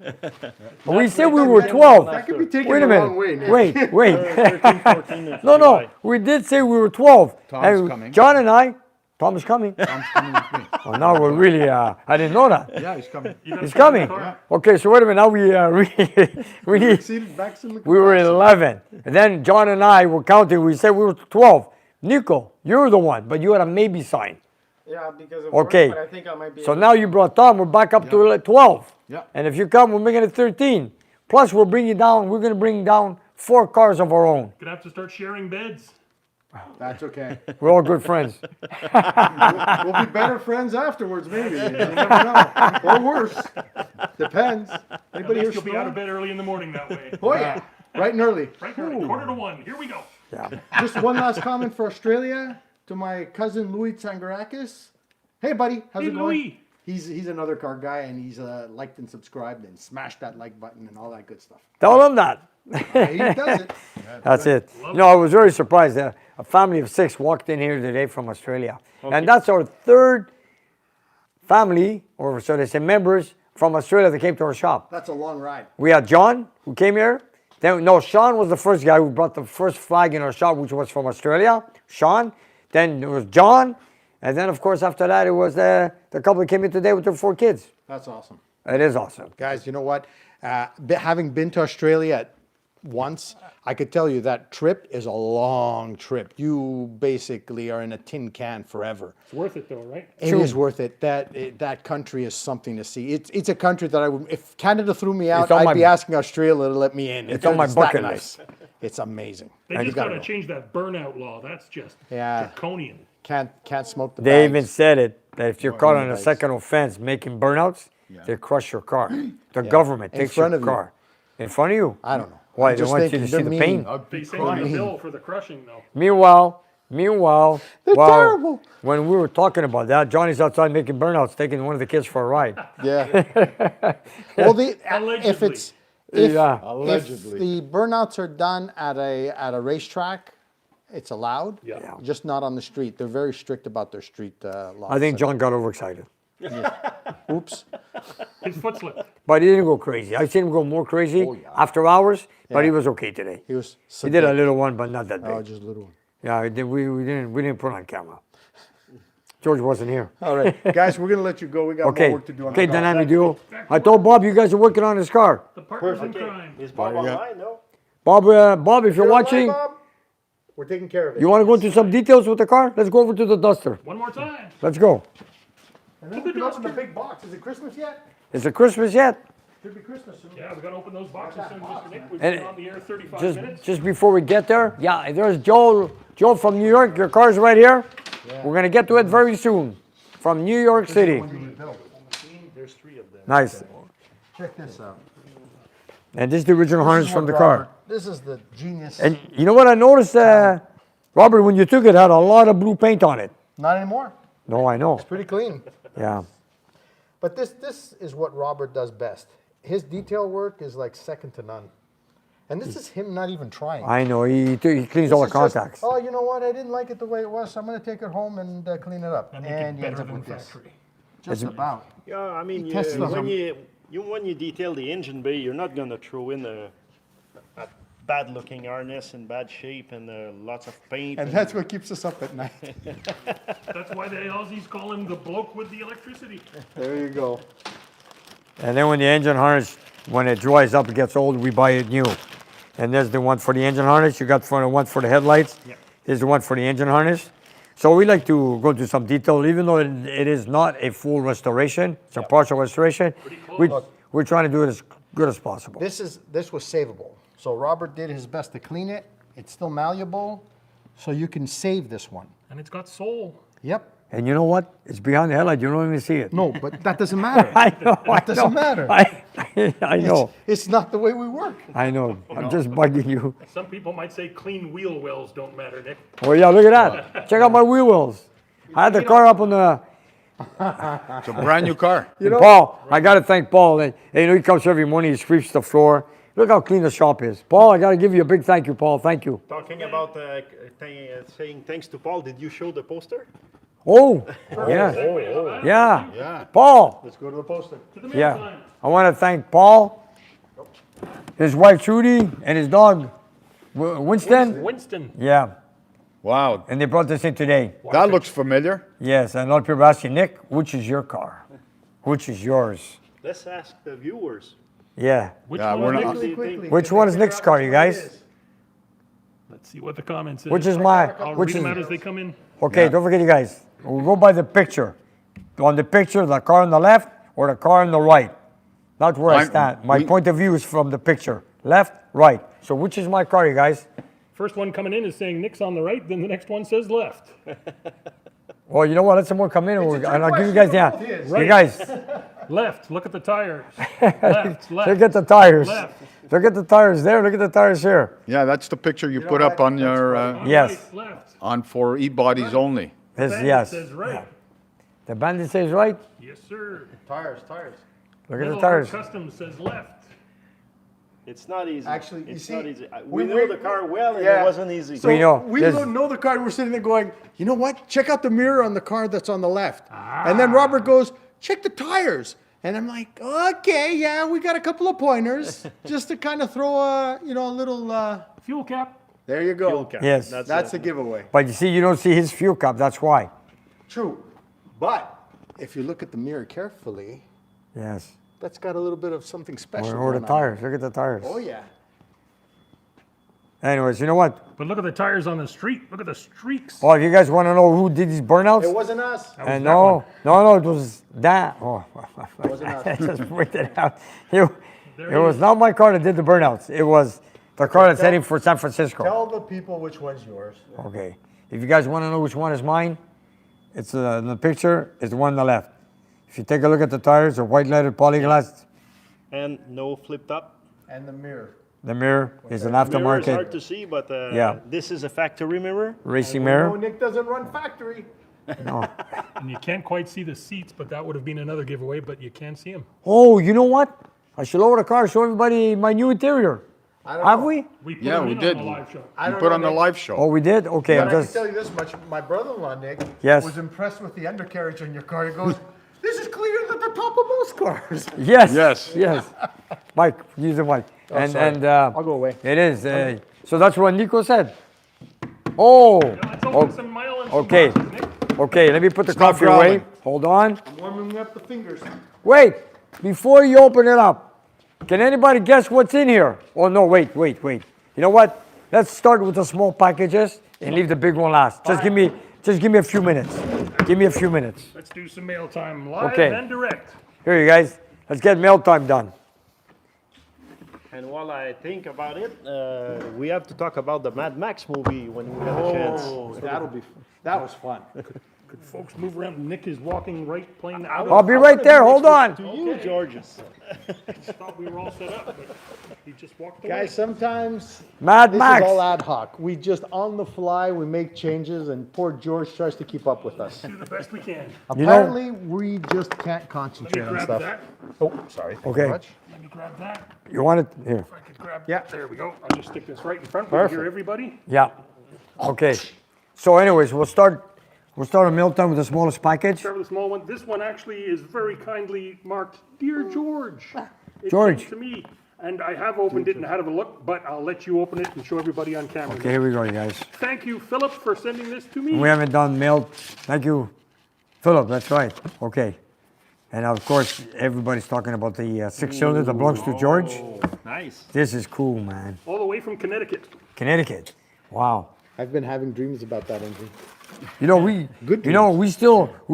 We said we were 12. That could be taken Wait a the wrong way, minute. Nick. Wait. 13, 14 of No, July. we did say we were 12. Tom's And coming. John and I, Tom is coming. Tom's coming with me. Well, now we're really, I didn't know that. Yeah, he's coming. He's coming. Okay, so wait a minute. Now we need, Seated back in the we were 11. And then John and I were counting. We said we were 12. Nico, you're the one, but you had a maybe sign. Yeah, because of Okay. work, but I think I might be. So now you brought Tom. We're back up to 12. Yeah. And if you come, we're making it 13. Plus, we're bringing down. We're going to bring down 4 cars of our own. Gonna have to start sharing beds. That's okay. We're all good friends. We'll be better friends afterwards, maybe. You never know. Or worse. Depends. At Anybody here least you'll be out of snore? bed early in the morning that way. Oh, yeah. Bright and early. Right now, 1:45. Here we go. Just one last comment for Australia to my cousin Louis Tsangarakis. Hey, buddy. How's Hey, it going? Louis. He's another car guy, and he's liked and subscribed and smashed that like button and all that good stuff. Tell them that. He does it. That's it. I was very surprised. A family of 6 walked in here today from Australia. And that's our 3rd family, or should I say members, from Australia that came to our shop. That's a long ride. We had John, who came here. Then, no, Sean was the first guy who brought the first flag in our shop, which was from Australia. Sean. Then there was John. And then, of course, after that, it was the couple that came in today with their 4 kids. That's awesome. It is awesome. Guys, you know what? Having been to Australia once, I could tell you that trip is a long trip. You basically are in a tin can forever. It's worth it though, right? It is worth it. That country is something to see. It's a country that I would, if Canada threw me out, on I'd my- be asking Australia to let me in. It's on my that bucket nice. It's amazing. They You just gotta gotta go. change that burnout law. That's just Yeah. draconian. Can't smoke the They bags. even said it, that if you're caught on a bags. second offense making burnouts, they crush your car. The government In takes front your of you. car. In front of you? I don't know. Why? I'm They just want you thinking to see they're the mean. pain? They send you a bill for the crushing though. Meanwhile, terrible. when we were talking about that, Johnny's outside making burnouts, taking one of the kids for a ride. Yeah. Well, if Allegedly. it's if, Yeah. if the burnouts are done at a racetrack, it's allowed. Yeah. Just not on the street. They're very strict about their street laws. I think John got overexcited. Oops. His foot slipped. But he didn't go crazy. I've seen him go more crazy after hours, but he was okay today. He was. He did a little one, but not that big. Oh, just a little one. Yeah, we didn't put it on camera. George wasn't here. All right, guys, we're gonna let you go. We got Okay. more work to do on Okay, the car. dynamic duo. I told Bob you guys are working on his car. The partners in crime. Is Bob online? No. Bob, if you're watching, Bob, we're taking care of it. you want to go into some details with the car? Let's go over to the Duster. One more time. Let's go. And then we can open the big box. Is it Christmas yet? Is it Christmas yet? Should be Christmas soon. Yeah, we gotta open those boxes soon, Mr. Nick. We've And been on the air 35 Just minutes. just before we get there, yeah, there's Joel. Joel from New York. Your car's right here. We're gonna get to it very soon. From New York City. There's 3 of them. Nice. Check this out. And this is the original harness from the car. This is the genius. And you know what I noticed, Robert, when you took it, had a lot of blue paint on it. Not anymore. No, I know. Pretty clean. Yeah. But this is what Robert does best. His detail work is like second to none. And this is him not even trying. I know. He cleans all the This is just, contacts. oh, you know what? I didn't like it the way it was, so I'm going to take it home and clean it up. And make he it ends better up than with this. factory. Just about. Yeah, I mean, tests them. when you detail the engine bay, you're not gonna throw in a bad-looking harness in bad shape and lots of paint. And that's what keeps us up at night. That's why the Aussies call him the bloke with the electricity. There you go. And then when the engine harness, when it dries up, it gets old, we buy it new. And there's the one for the engine harness. You got the one for the headlights. Yeah. Here's the one for the engine harness. So we like to go into some detail, even though it is not a full restoration. It's a partial restoration. We're trying to do it as good as possible. This was savable. So Robert did his best to clean it. It's still malleable, so you can save this one. And it's got soul. Yep. And you know what? It's behind the headlight. You don't even see it. No, but that doesn't matter. I know. It doesn't matter. I know. It's not the way we work. I know. I'm just bugging you. Some people might say clean wheel wells don't matter, Nick. Oh yeah, look at that. Check out my wheel wells. I had the car up on the. It's a brand new car. Paul, I got to thank Paul. And, you know, he comes every morning, he sweeps the floor. Look how clean the shop is. Paul, I got to give you a big thank you, Paul. Thank you. Talking about saying thanks to Paul, did you show the poster? Oh, yeah. Yeah. Yeah. Paul. Let's go to the poster. Yeah. I want to thank Paul, his wife Trudy, and his dog Winston. Winston. Yeah. Wow. And they brought this in today. That looks familiar. Yes. And a lot of people ask you, Nick, which is your car? Which is yours? Let's ask the viewers. Yeah. Which Yeah, one we're Nick? not- Quickly. Which one is Nick's car, you guys? Let's see what the comments say. Which is my? I'll Which read is? them out as they come in. Okay, Yeah. don't forget, you guys. We'll go by the picture. On the picture, the car on the left or the car on the right. Not where I stand. My point of view is from the picture. Left, right. So which is my car, you guys? First one coming in is saying Nick's on the right, then the next one says left. Well, you know what? Let someone come in and I'll give you guys the answer. Right. You guys, Left, look at the tires. Left, left. look at the tires. Left. Look at the tires there. Look at the tires here. Yeah, that's the picture you put up on your On Yes. right, left. on for e-bodies only. This, Then yes. it says right. The bandit says right. Yes, sir. Tires. Look at the Metal tires. Custom says left. It's not easy. Actually, you it's see, not easy. we- We know we- the car well, and yeah. it wasn't easy. So We know. we There's- don't know the car. We're sitting there going, you know what? Check out the mirror on the car that's on the left. And then Robert goes, check the tires. And I'm like, okay, yeah, we got a couple of pointers just to kind of throw a little. Fuel cap. There you go. Fuel cap. Yes. That's a giveaway. But you see, you don't see his fuel cap. That's why. True. But if you look at the mirror carefully, Yes. that's got a little bit of something special. Or the going on. tires. Look at the tires. Oh, yeah. Anyways, you know what? But look at the tires on the street. Look at the streaks. Oh, if you guys want to know who did these burnouts, It wasn't us. and that no, it was that. Oh, wasn't us. I just pointed it out. It was not my car that did the burnouts. It was the car that's heading for San Francisco. Tell the people which one's yours. Okay. If you guys want to know which one is mine, it's in the picture. It's the one on the left. If you take a look at the tires, they're white leaded polyglass. And no flip top. And the mirror. The mirror is an Mirror is hard aftermarket to see, but Yeah. this is a factory mirror. racing No, mirror. Nick doesn't run factory. No. And you can't quite see the seats, but that would have been another giveaway, but you can see them. Oh, you know what? I should lower the car, show everybody my new interior. I don't Have know. we? We put Yeah, them we in did. on the live show. I You don't put know, on the Nick. live show. Oh, we did? Okay, But I'm I can just. tell you this much. My brother-in-law, Nick, Yes. was impressed with the undercarriage on your car. He goes, this is cleaner than the top of most cars. Yes. Yes. Yes. Mike, use the mic. I'll go away. It is. So that's what Nico said. Oh. Let's open some mile and some Okay. boxes, Nick. Okay, let me put the Stop coffee away. growling. Hold on. I'm warming up the fingers. Wait. Before you open it up, can anybody guess what's in here? Oh, no, wait. You know what? Let's start with the small packages and leave the big one last. Just give me a few minutes. Give me a few minutes. Let's do some mail time live Okay. and direct. Here you guys. Let's get mail time done. And while I think about it, we have to talk about the Mad Max movie when we have a chance. That was fun. Could folks move around? Nick is walking right plane out I'll of. be right there. Hold on. To you, Georges. I thought we were all set up, but he just walked away. Guys, sometimes Mad this Max. is all ad hoc. We just on the fly, we make changes, and poor George tries to keep up with us. Do the best we can. You know- Apparently, we just can't Let me concentrate on grab stuff. that. Oh, sorry. Thank you Okay. very much. Let me grab that. You want it? Here. If I could grab. Yeah. There we go. I'll just stick this right in front. We can hear everybody. Yeah. Okay. So, anyways, we'll start a meal time with the smallest package. Start with the small one. This one actually is very kindly marked, "Dear George." It George. came to me, and I have opened it and had a look, but I'll let you open it and show everybody on camera. Okay, here we go, you guys. Thank you, Philip, for sending this to me. We haven't done mail. Thank you, Philip. That's right. Okay. And of course, everybody's talking about the 6-cylinder that belongs to George. Nice. This is cool, man. All the way from Connecticut. Connecticut. Wow. I've been having dreams about that engine. You know, we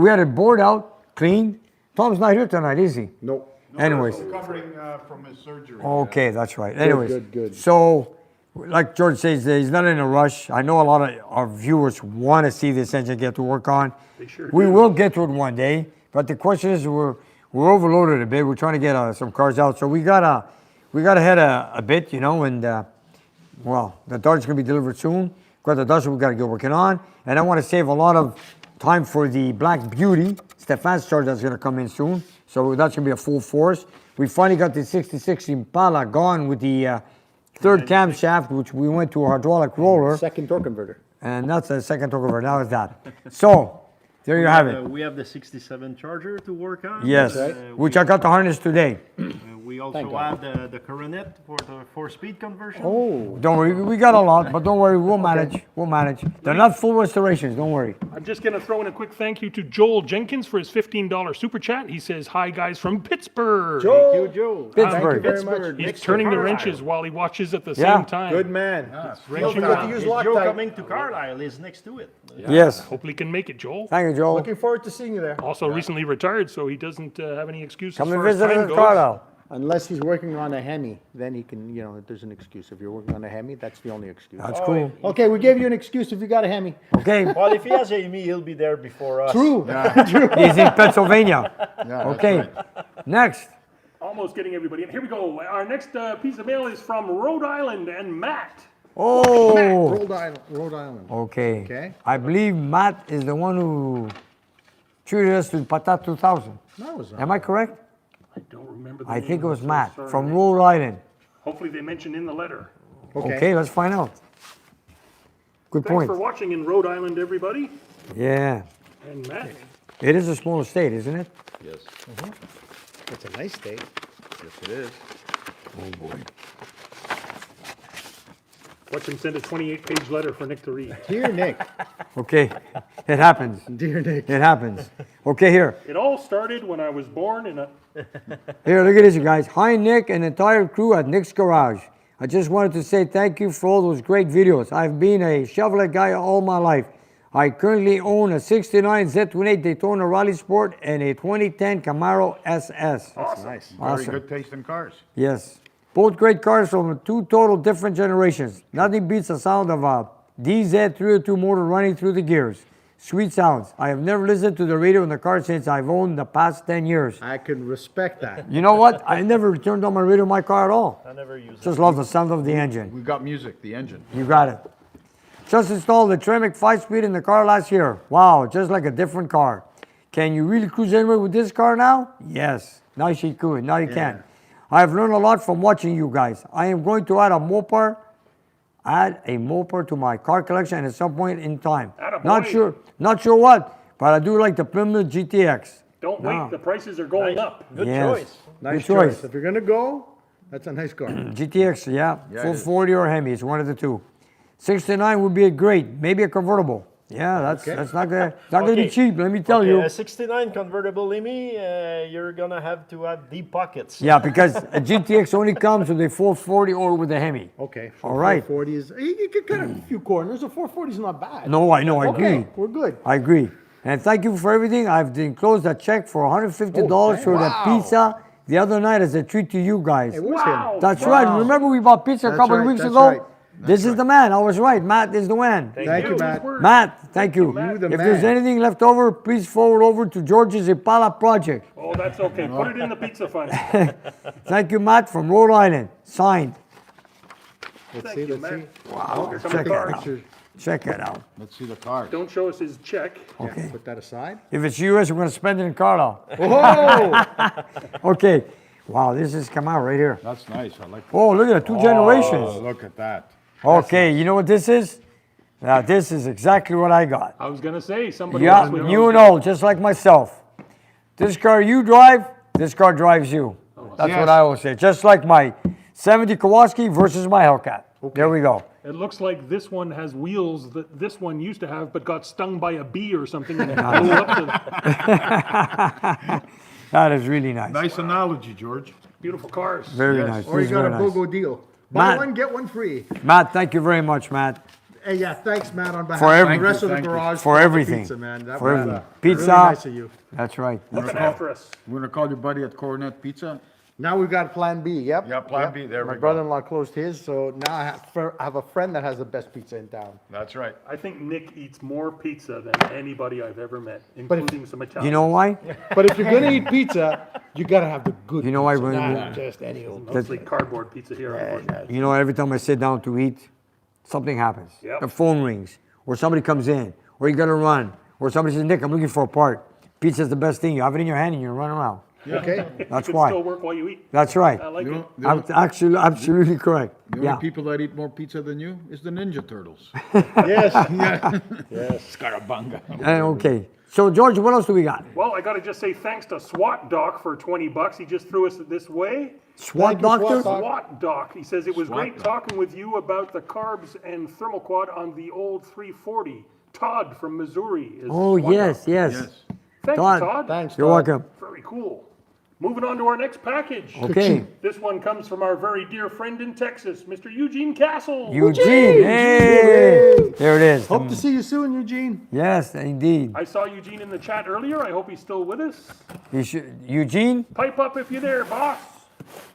had it bored out, cleaned. Tom's not here tonight, is he? Nope. Anyways. Recovering from his surgery. Okay, that's right. Anyways. good. So, like George says, he's not in a rush. I know a lot of our viewers want to see this engine get to work on. They sure We do. will get to it one day, but the question is, we're overloaded a bit. We're trying to get some cars out, so we gotta head a bit, you know. And well, the Dodge is gonna be delivered soon. Got the Dodge we gotta get working on, and I want to save a lot of time for the Black Beauty Stefan's charge that's gonna come in soon. So that's gonna be a full force. We finally got the 66 Impala gone with the third camshaft, which we went to a hydraulic roller, Second torque converter. and that's the second talk over. Now is that. So there you have it. We have the 67 Charger to work on. Yes, which I got the harness today. We also have the Coronet for the 4-speed conversion. Oh. Don't worry, we got a lot, but don't worry, we'll manage. We'll manage. They're not full restorations. Don't worry. I'm just going to throw in a quick thank you to Joel Jenkins for his $15 super chat. He says, "Hi, guys from Pittsburgh." Thank you, Joe. Pittsburgh. very much. Pittsburgh, He's next to turning the Carlisle. wrenches while he watches at the Yeah. same time. Good man. Wrenching forget to around. use Joe Loctite. coming to Carlisle is next to it. Yes. Hopefully can make it, Joel. Thank you, Joel. Looking forward to seeing you there. Also recently retired, so he doesn't have any excuses. Come as and far as visit us time at goes. Carlisle. Unless he's working on a Hemi, then he can, there's an excuse. If you're working on a Hemi, that's the only excuse. That's cool. Okay, we gave you an excuse if you got a Hemi. Okay, Well, if he has Hemi, he'll be there before us. True. he's in Pennsylvania. Okay, next. Almost getting everybody in. Here we go. Our next piece of mail is from Rhode Island and Matt. Oh, Rhode Island. okay. Okay. I believe Matt is the one who treated us to Patat 2000. That was Am I correct? I don't remember the I name think it of was so Matt sorry, from Nick. Rhode Island. Hopefully they mentioned in the letter. Okay, let's find out. Good Thanks point. for watching in Rhode Island, everybody. Yeah. And Matt. It is a small state, isn't it? Yes. It's a nice state. Yes, it is. Oh, boy. Watch him send a 28-page letter for Nick to read. Dear Nick. Okay, it happens. Dear Nick. It happens. Okay, here. It all started when I was born in a... Here, look at this, you guys. Hi, Nick and the entire crew at Nick's Garage. I just wanted to say thank you for all those great videos. I've been a Chevrolet guy all my life. I currently own a 69 Z28 Daytona Rally Sport and a 2010 Camaro SS. Awesome. Nice. Awesome. Very good taste in cars. Yes. Both great cars from two total different generations. Nothing beats the sound of a DZ302 motor running through the gears. Sweet sounds. I have never listened to the radio in the car since I've owned the past 10 years. I can respect that. You know what? I never turned on my radio in my car at all. I never use it. Just love the sound of the engine. We got music, the engine. You got it. Just installed the Tremec 5-speed in the car last year. Wow, just like a different car. Can you really cruise anywhere with this car now? Yes. Now you could. Now you can. I have learned a lot from watching you guys. I am going to add a Mopar to my car collection at some point in time. Attaboy. Not sure what, but I do like the Plymouth GTX. Don't No. wait, the prices are going up. Good Yes. choice. Nice Good choice. If you're gonna go, that's a nice car. GTX, yeah, Yeah, full it is. 40 or Hemi, it's one of the two. 69 would be a great, maybe a convertible. Yeah, that's not gonna be cheap. Let me tell you. A 69 convertible Hemi, you're gonna have to have deep pockets. Yeah, because a GTX only comes with a 440 or with a Hemi. Okay. All right. 440 is, you can cut a few corners. A 440 is not bad. No, I know, I agree. Okay, we're good. I agree. And thank you for everything. I've enclosed a check for $150 for the Wow. pizza the other night as a treat to you guys. It was Wow. him. That's right. Remember we bought pizza a That's couple right, of weeks that's ago? right. This is the man. I was right. Matt is the man. Thank you, Matt. Matt, thank you. Matt. You the If there's man. anything left over, please forward over to George's Impala project. Oh, that's okay. Put it in the pizza fund. Thank you, Matt from Rhode Island. Signed. Let's Thank see, you, let's Matt. see. Wow. Here come Check the it cards. out. Check it out. Let's see the cars. Don't show us his check. Okay. Put that aside. If it's US, we're going to spend it in Carlo. Oh! Okay. Wow, this is Camaro right here. That's nice. I like that. Oh, look at that. Two Oh, generations. look at that. Okay, you know what this is? Now, this is exactly what I got. I was going to say, somebody Yeah, else would you know, just like myself. This car you drive, this car drives you. That's Yes. what I always say. Just like my 70 Kawasaki versus my Hellcat. There we go. It looks like this one has wheels that this one used to have, but got stung by a bee or something and it blew up the That is really nice. Nice analogy, George. beautiful cars. Very Yes. nice. Or This you is got a very nice. BOGO deal. Buy Matt. one, get one free. Matt, thank you very much, Matt. Hey, yeah, thanks, Matt, on behalf For of every- the rest of the Thank you. garage. For the everything. Pizza, man. That For was everything. really Pizza. nice of you. That's right. Looking after us. We're gonna call your buddy at Coronet Pizza. Now we've got Plan B. Yep. Yeah, Plan B, there My we go. brother-in-law closed his, so now I have a friend that has the best pizza in town. That's right. I think Nick eats more pizza than anybody I've ever met, including some Italian. You know why? But if you're gonna eat pizza, you gotta have the good. You know why pizza, when not just any old. Mostly cardboard pizza here, unfortunately. You know, every time I sit down to eat, something happens. Yep. The phone rings, or somebody comes in, or you gotta run, or somebody says, Nick, I'm looking for a part. Pizza's the best thing. You have it in your hand and you run around. Okay. That's You can why. still work while you eat. That's right. I like You it. know, the I'm only, actually absolutely correct. the only Yeah. people that eat more pizza than you is the Ninja Turtles. Yes. Scarabanga. Okay. So George, what else do we got? Well, I got to just say thanks to SWAT Doc for $20. He just threw us this way. SWAT Thank you, SWAT doctor? Doc. SWAT Doc. He says it was SWAT great Doc. talking with you about the carbs and thermal quad on the old 340. Todd from Missouri is Oh, SWAT yes, Doc. yes. Yes. Thank Todd. you, Todd. Thanks. You're Todd. welcome. Very cool. Moving on to our next package. Okay. This one comes from our very dear friend in Texas, Mr. Eugene Castle. Eugene. Hey. There it is. Hope to see you soon, Eugene. Yes, indeed. I saw Eugene in the chat earlier. I hope he's still with us. Eugene, Pipe up if you're there, boss.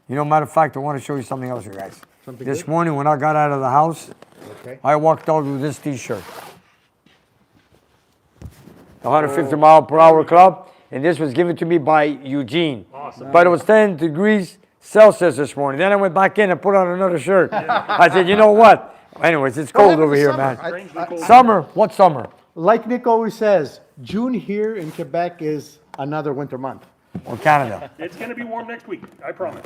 you know, matter of fact, I want to show you something else, you guys. Something This good? morning when I got out of the house, Okay. I walked out with this t-shirt. The 150 mile per hour club, and this was given to me by Eugene. Awesome. But it was 10 degrees Celsius this morning. Then I went back in and put on another shirt. I said, you know what? Anyways, it's cold happened over to here, summer? man. Strangely cold. Summer? What summer? like Nick always says, June here in Quebec is another winter month. Or Canada. It's going to be warm next week, I promise.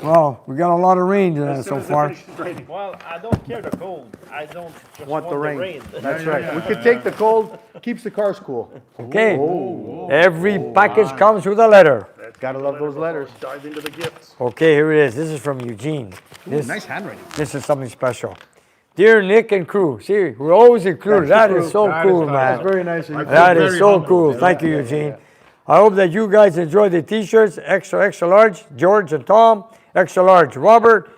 Well, we got a lot of rain As soon so as it far. finishes raining. Well, I don't care the cold. I don't just Want the rain. rain. That's right. We could take the cold, keeps the cars cool. Okay. Every package comes with a letter. Gotta love those letters. Dive into the gifts. Okay, here it is. This is from Eugene. This, Nice handwriting. this is something special. Dear Nick and crew, see, we're always included. That is so cool, man. That's very nice. of you. That is so cool. Thank you, Eugene. I hope that you guys enjoy the t-shirts. Extra, extra large, George and Tom. Extra large, Robert.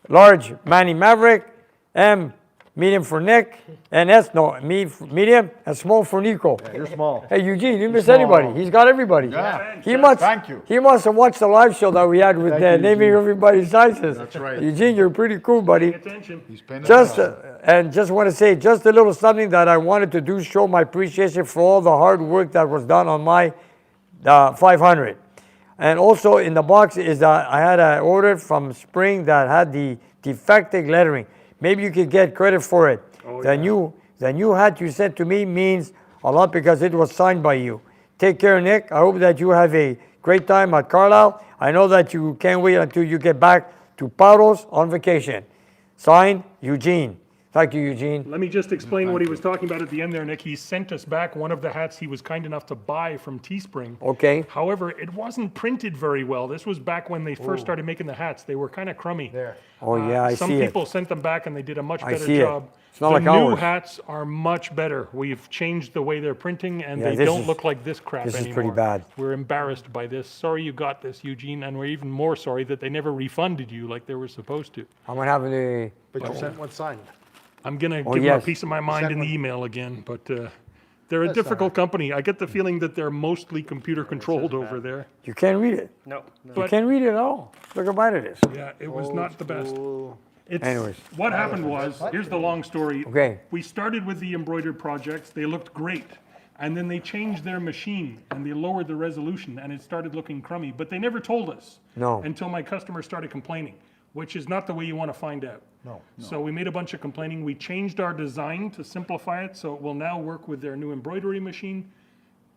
Large, Manny Maverick. M, medium for Nick. And S, no, medium. And small for Nico. You're small. Hey, Eugene, you miss anybody. He's got everybody. Yeah. He must, Thank you. He must have watched the live show that we had with Thank you, naming Eugene. everybody's sizes. That's right. Eugene, you're pretty cool, buddy. Attention. He's paying Just attention. and just want to say just a little something that I wanted to do, show my appreciation for all the hard work that was done on my 500. And also in the box is that I had an order from Spring that had the defective lettering. Maybe you could get credit for it. The new hat you sent to me means a lot because it was signed by you. Take care, Nick. I hope that you have a great time at Carlisle. I know that you can't wait until you get back to Paulos on vacation. Signed, Eugene. Thank you, Eugene. Let me just explain what he was talking about at the end there, Nick. He sent us back one of the hats he was kind enough to buy from Teespring. Okay. However, it wasn't printed very well. This was back when they first started making the hats. They were kind of crummy. There. Oh, yeah, I Some see it. people sent them back and they did a much better see it. job. It's not the like new ours. hats are much better. We've changed the way they're printing and Yeah, they this don't is- look like this crap this is anymore. pretty bad. We're embarrassed by this. Sorry you got this, Eugene, and we're even more sorry that they never refunded you like they were supposed to. I'm gonna have a. But you sent one signed. I'm going to Oh, give them yes. a piece of my mind Send in the one. email again, but they're a difficult company. I get the feeling that they're mostly computer controlled over there. You can't read it. No. You But- can't read it at all. Look how bad it is. Yeah, it was not the best. It's, Anyways. what happened was, here's the long story. Okay. We started with the embroidered projects. They looked great. And then they changed their machine and they lowered the resolution and it started looking crummy. But they never told us. No. Until my customer started complaining, which is not the way you want to find out. No. So we made a bunch of complaining. We changed our design to simplify it so it will now work with their new embroidery machine.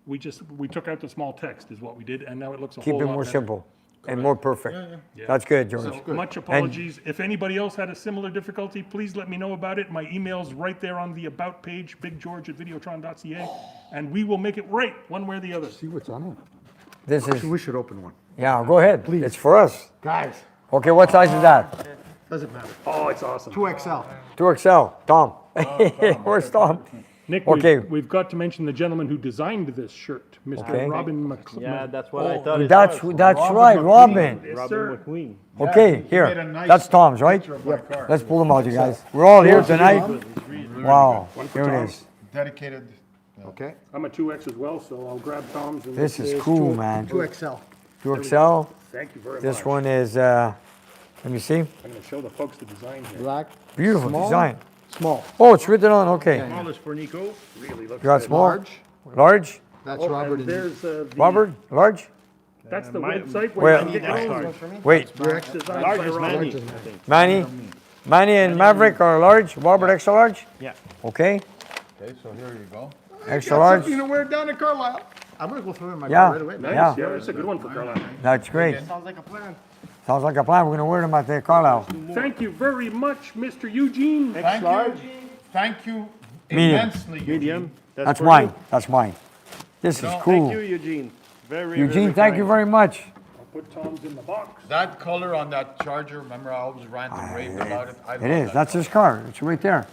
We took out the small text is what we did and now it looks a Keep whole it lot more better. simple and more perfect. That's good, George. So much apologies. If anybody else had a similar difficulty, please let me know about it. My email's right there on the About page, biggeorge@videotron.ca, and we will make it right one way or the other. See what's on it. This is, We should open one. yeah, go ahead. Please. It's for us. Guys, Okay, what size is that? doesn't matter. Oh, it's awesome. 2XL. 2XL. Tom. Where's Tom? Nick, Okay. we've got to mention the gentleman who designed this shirt, Mr. Okay. Robin Yeah, that's what I thought it That's was. right, Robin. Yes, Robin sir. McQueen. Okay, made a here. nice That's Tom's, right? Let's pull them out, you guys. We're all here tonight. Wow, here it Tom's. is. Dedicated. Okay. I'm a 2X as well, so I'll grab Tom's. And This is cool, man. 2XL. 2XL. Thank you very much. This one is, let me see. I'm going to show the folks the design here. Black. Beautiful Small. design. Small. Oh, it's written on, okay. Small is for Nico. Really looks You got good. small? Large. Large? That's Oh, Robert and and there's the, Robert? Large? That's the my- website Where- where you can get Large. yours. Wait, Designed Large by is Robin. Manny, I think. Manny and Maverick are large. Robert extra large? Yeah. Okay, Okay, so here you go. extra large. Something to wear down in Carlisle. I'm gonna go through in my Yeah. car right away. Nice. Yeah. Yeah, that's a good one for Carlisle. That's great. Sounds like a plan. Sounds like a plan. We're gonna wear them at the Carlisle. Thank you very much, Mr. Eugene. Thank you. Thank you Medium. immensely. Medium. That's for mine. you. That's mine. This is Thank cool. you, Eugene. Very, Eugene, very thank you kind. very much. I'll put Tom's in the box. That color on that Charger, remember I always ranted and raved about it? I It love is. that That's color. his car. It's right there.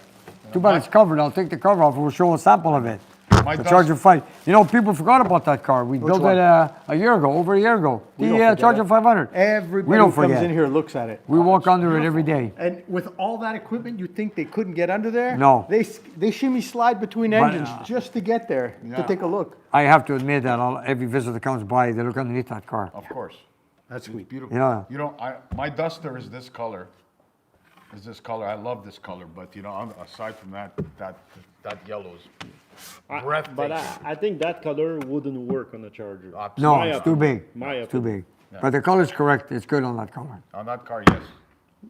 Too bad it's covered. I'll take the cover off. We'll show a sample of it. My The dust- Charger 5. You know, people forgot about that car. We built one? it a year ago, over a year ago. don't The forget Charger it. 500. Everybody We don't who comes forget. in here looks at it. We walk under it every day. And with all that equipment, you think they couldn't get under there? No. They shimmy slide between engines just to get there, to Yeah. take a look. I have to admit that every visitor that comes by, they look underneath that car. Of course. That's It's sweet. beautiful. Yeah. You know, my Duster is this color. Is this color. I love this color, but you know, aside from that yellow is But breathtaking. I think that color wouldn't work on the Charger. No, My it's too opinion. big. My It's too opinion. big. But the color's correct. It's good on that color. On that car, yes.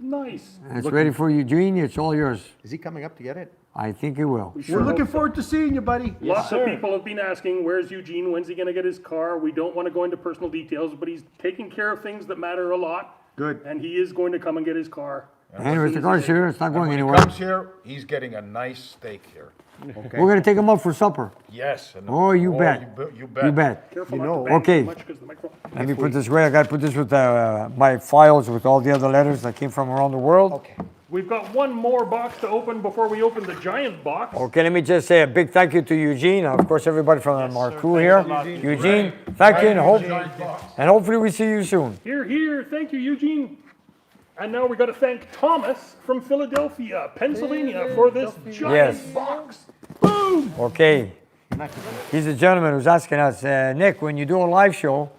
Nice. And it's ready for Eugene. It's all yours. Is he coming up to get it? I think it will. We're looking forward to seeing you, buddy. Lots of people have been asking, where's Eugene? When's he going to get his car? We don't want to go into personal details, but he's taking care of things that matter a lot. Good. And he is going to come and get his car. Anyways, the car's here. It's not going When he anywhere. comes here, he's getting a nice steak here. Okay? We're going to take him up for supper. Yes. and- Oh, you bet. You bet. You bet. Careful You not know- to bang Okay. too much 'cause the microphone. Let me put this away. I got to put this with my files with all the other letters that came from around the world. Okay. We've got one more box to open before we open the giant box. Okay, let me just say a big thank you to Eugene, and of course everybody from our crew here. Eugene, thank you, and hopefully we see you soon. Here, here. Thank you, Eugene. And now we got to thank Thomas from Philadelphia, Pennsylvania, for this giant Yes. box. Boom! Okay, he's a gentleman who's asking us, Nick, when you do a live show,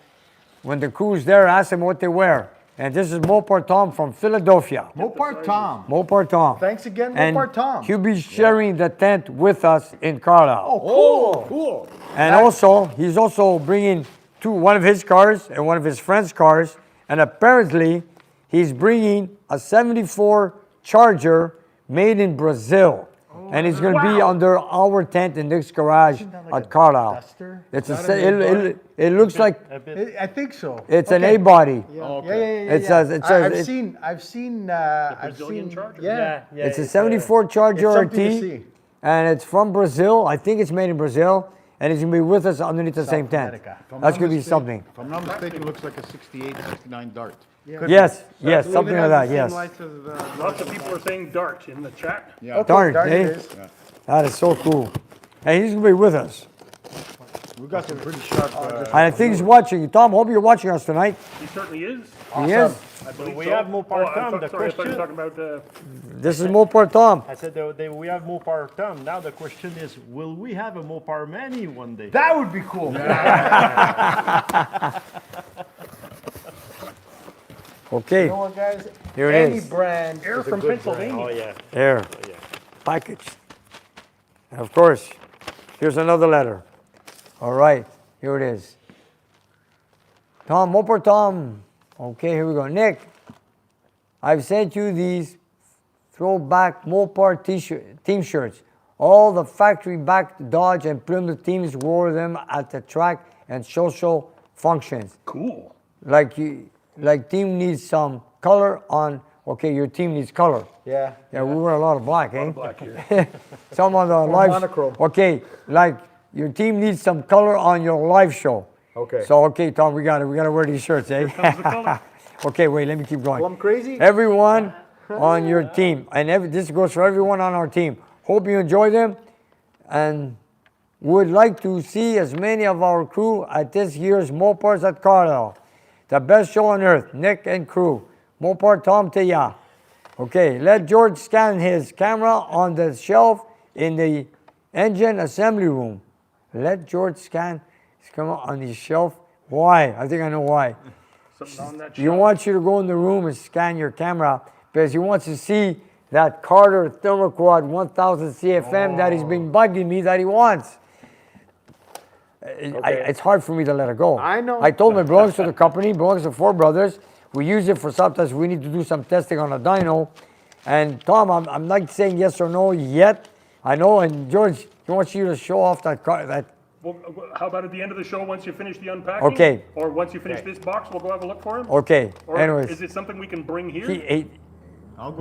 when the crew's there, ask them what they wear. And this is Mopar Tom from Philadelphia. Mopar Tom. Mopar Tom. Thanks again, And Mopar Tom. he'll be sharing the tent with us in Carlisle. Oh, cool. And also, he's also bringing one of his cars and one of his friend's cars. And apparently, he's bringing a 74 Charger made in Brazil. And it's going to be under our tent in Nick's garage at Carlisle. Duster? It's it looks like I think so. it's an Okay. A-body. Yeah, yeah, yeah. It says- it says- I've seen. Brazilian Charger? Yeah. It's a 74 Charger It's something to RT. see. And it's from Brazil. I think it's made in Brazil. And it's going to be with us underneath the same tent. America. That's going to be something. If I'm not mistaken, it looks like a 68, 69 Dart. Yes, yes, something like that, yes. Lots of people are saying dart in the chat. Yeah. Okay, Darn, there it eh? is. That is so cool. And he's going to be with us. We got some pretty sharp. And I think he's watching. Tom, hope you're watching us tonight. He certainly is. He is. I believe we so. have Mopar I'm Tom, so- the sorry, I thought you were question. talking about This is Mopar Tom. I said we have Mopar Tom. Now the question is, will we have a Mopar Manny one day? That would be cool. Okay, You know what, guys? here it Any is. brand. air is a from good Pennsylvania. Oh yeah. There, packaged. And of course, here's another letter. All right, here it is. Tom, Mopar Tom. Okay, here we go. Nick, I've sent you these throwback Mopar team shirts. All the factory-backed Dodge and Plymouth teams wore them at the track and social functions. Cool. Like team needs some color on. Okay, your team needs color. Yeah. Yeah, we wear a lot of black, eh? Black here. Some on the live. monochrome. Okay, like your team needs some color on your live show. Okay. So okay, Tom, we got to wear these shirts, eh? comes the color. Okay, wait, let me keep going. Plum crazy? Everyone on your team, and this goes for everyone on our team. Hope you enjoy them, and would like to see as many of our crew at this year's Mopars at Carlisle. The best show on earth, Nick and crew. Mopar Tom to ya. Okay, let George scan his camera on the shelf in the engine assembly room. Let George scan his camera on the shelf. Why? I think I know why. Something on that He shelf. wants you to go in the room and scan your camera because he wants to see that Carter Thermoquad 1000 CFM that he's been bugging me that he wants. It's hard for me to let it go. I know. I told him it belongs to the company, belongs to Four Brothers. We use it for sometimes we need to do some testing on a dyno. And Tom, I'm not saying yes or no yet. I know, and George, he wants you to show off that car. Well, how about at the end of the show, once you finish the unpacking? Okay. Or once you finish this box, we'll go have a look for him? Okay. Or Anyways, is it something we can bring here?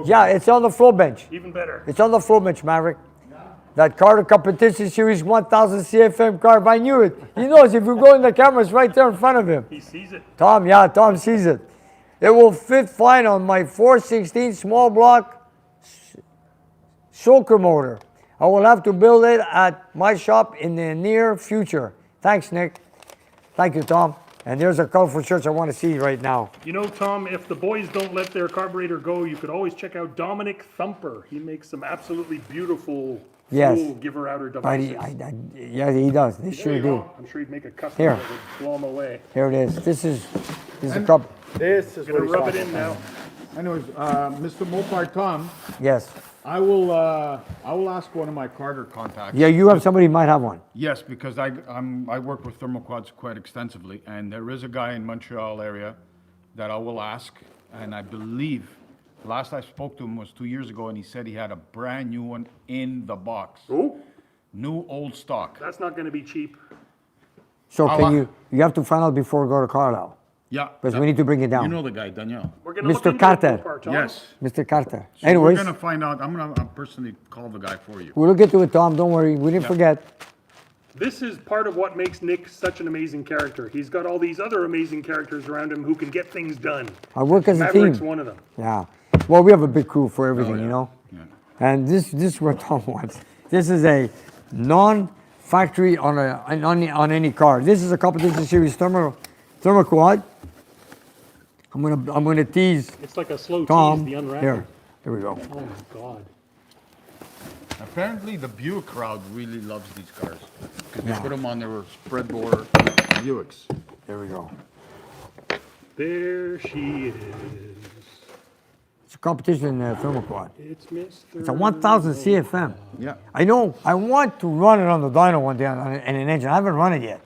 yeah, it's on the floor bench. Even better. It's on the floor bench, Maverick. That Carter Competition Series 1000 CFM Carb, I knew it. He knows if you go in the camera, it's right there in front of him. He sees it. Tom sees it. It will fit fine on my 416 small block soaker motor. I will have to build it at my shop in the near future. Thanks, Nick. Thank you, Tom. And there's a colorful shirts I want to see right now. You know, Tom, if the boys don't let their carburetor go, you could always check out Dominic Thumper. He makes some absolutely beautiful Yes. fuel giver outer But devices. yeah, he does. They There sure you do. go. I'm sure he'd make a custom Here. that would blow him away. Here it is. This is a cup. This is Gonna what he's rub it talking in now. Anyways, Mr. Mopar Tom, Yes. I will ask one of my Carter contacts. Yeah, you have somebody who might have one. Yes, because I work with thermoquads quite extensively, and there is a guy in Montreal area that I will ask, and I believe Last I spoke to him was 2 years ago, and he said he had a brand new one in the box. Oh, New old stock. that's not going to be cheap. So How can much? you have to find out before we go to Carlisle. Yeah. Because we need to bring it down. You know the guy, Daniel. We're going to look Mr. into Carter. it, Mopar Tom. Yes. Mr. Carter. So Anyways, we're gonna find out. I'm gonna personally call the guy for you. we'll look into it, Tom. Don't worry. We didn't forget. This is part of what makes Nick such an amazing character. He's got all these other amazing characters around him who can get things done. I work as a Maverick's team. one of them. Yeah. Well, we have a big crew for everything, yeah. you know? Yeah. And this is what Tom wants. This is a non-factory on any car. This is a competition series thermoquad. I'm gonna tease It's like a slow Tom. tease, the unwrapping. Here we go. Oh my God. Apparently, the Buick crowd really loves these cars because Yeah. they put them on their spread-bore Buicks. There we go. There she is. It's a competition thermoquad. It's Mr. It's a 1000 CFM. Yeah. I know. I want to run it on the dyno one day on an engine. I haven't run it yet,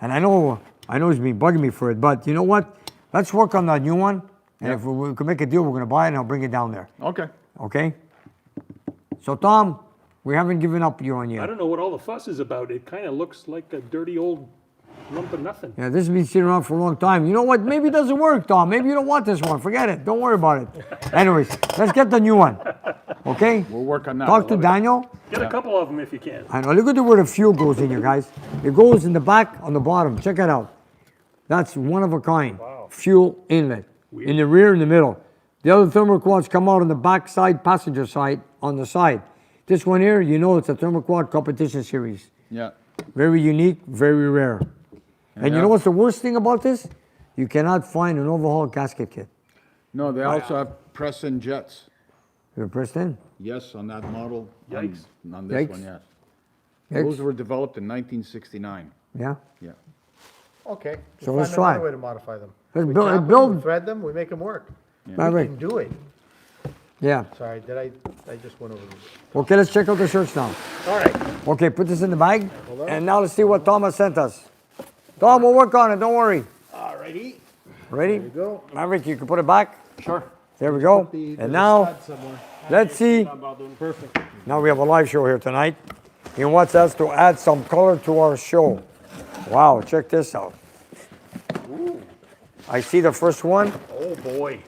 and I know he's been bugging me for it. But you know what? Let's work on that new one, and if we can make a deal, we're gonna buy it and I'll bring it down there. Okay. Okay. So Tom, we haven't given up you on I yet. don't know what all the fuss is about. It kind of looks like a dirty old lump of nothing. Yeah, this has been sitting around for a long time. You know what? Maybe it doesn't work, Tom. Maybe you don't want this one. Forget it. Don't worry about it. Anyways, let's get the new one. Okay? We'll work on that. Talk to Daniel. Get a couple of them if you can. I know. Look at where the fuel goes in, you guys. It goes in the back on the bottom. Check it out. That's one of a kind. Fuel inlet. In the rear, in the middle. The other thermoquads come out on the back side, passenger side, on the side. This one here, you know, it's a thermoquad competition series. Yeah. Very unique, very rare. And you Yeah. know what's the worst thing about this? You cannot find an overhaul gasket kit. No, they also have press-in jets. You're pressed in. Yes, on that model. Yikes. On this Yikes. one, yes. Yikes. Those were developed in 1969. Yeah. Yeah. Okay. So we'll let's find try. another way to modify them. Let's We build- tap them, build- we thread them, we make them work. We Maverick. can do it. Yeah. Sorry, I just went over this. Okay, let's check out the shirts now. All right. Okay, put this in the bag. And now let's see what Tom has sent us. Tom, we'll work on it. Don't worry. Alrighty. Ready? There you go. Maverick, you can put it back. Sure. There we go. There's And a now, stud somewhere. let's see. Perfect. Now we have a live show here tonight. He wants us to add some color to our show. Wow, check this out. I see the first one. Oh boy.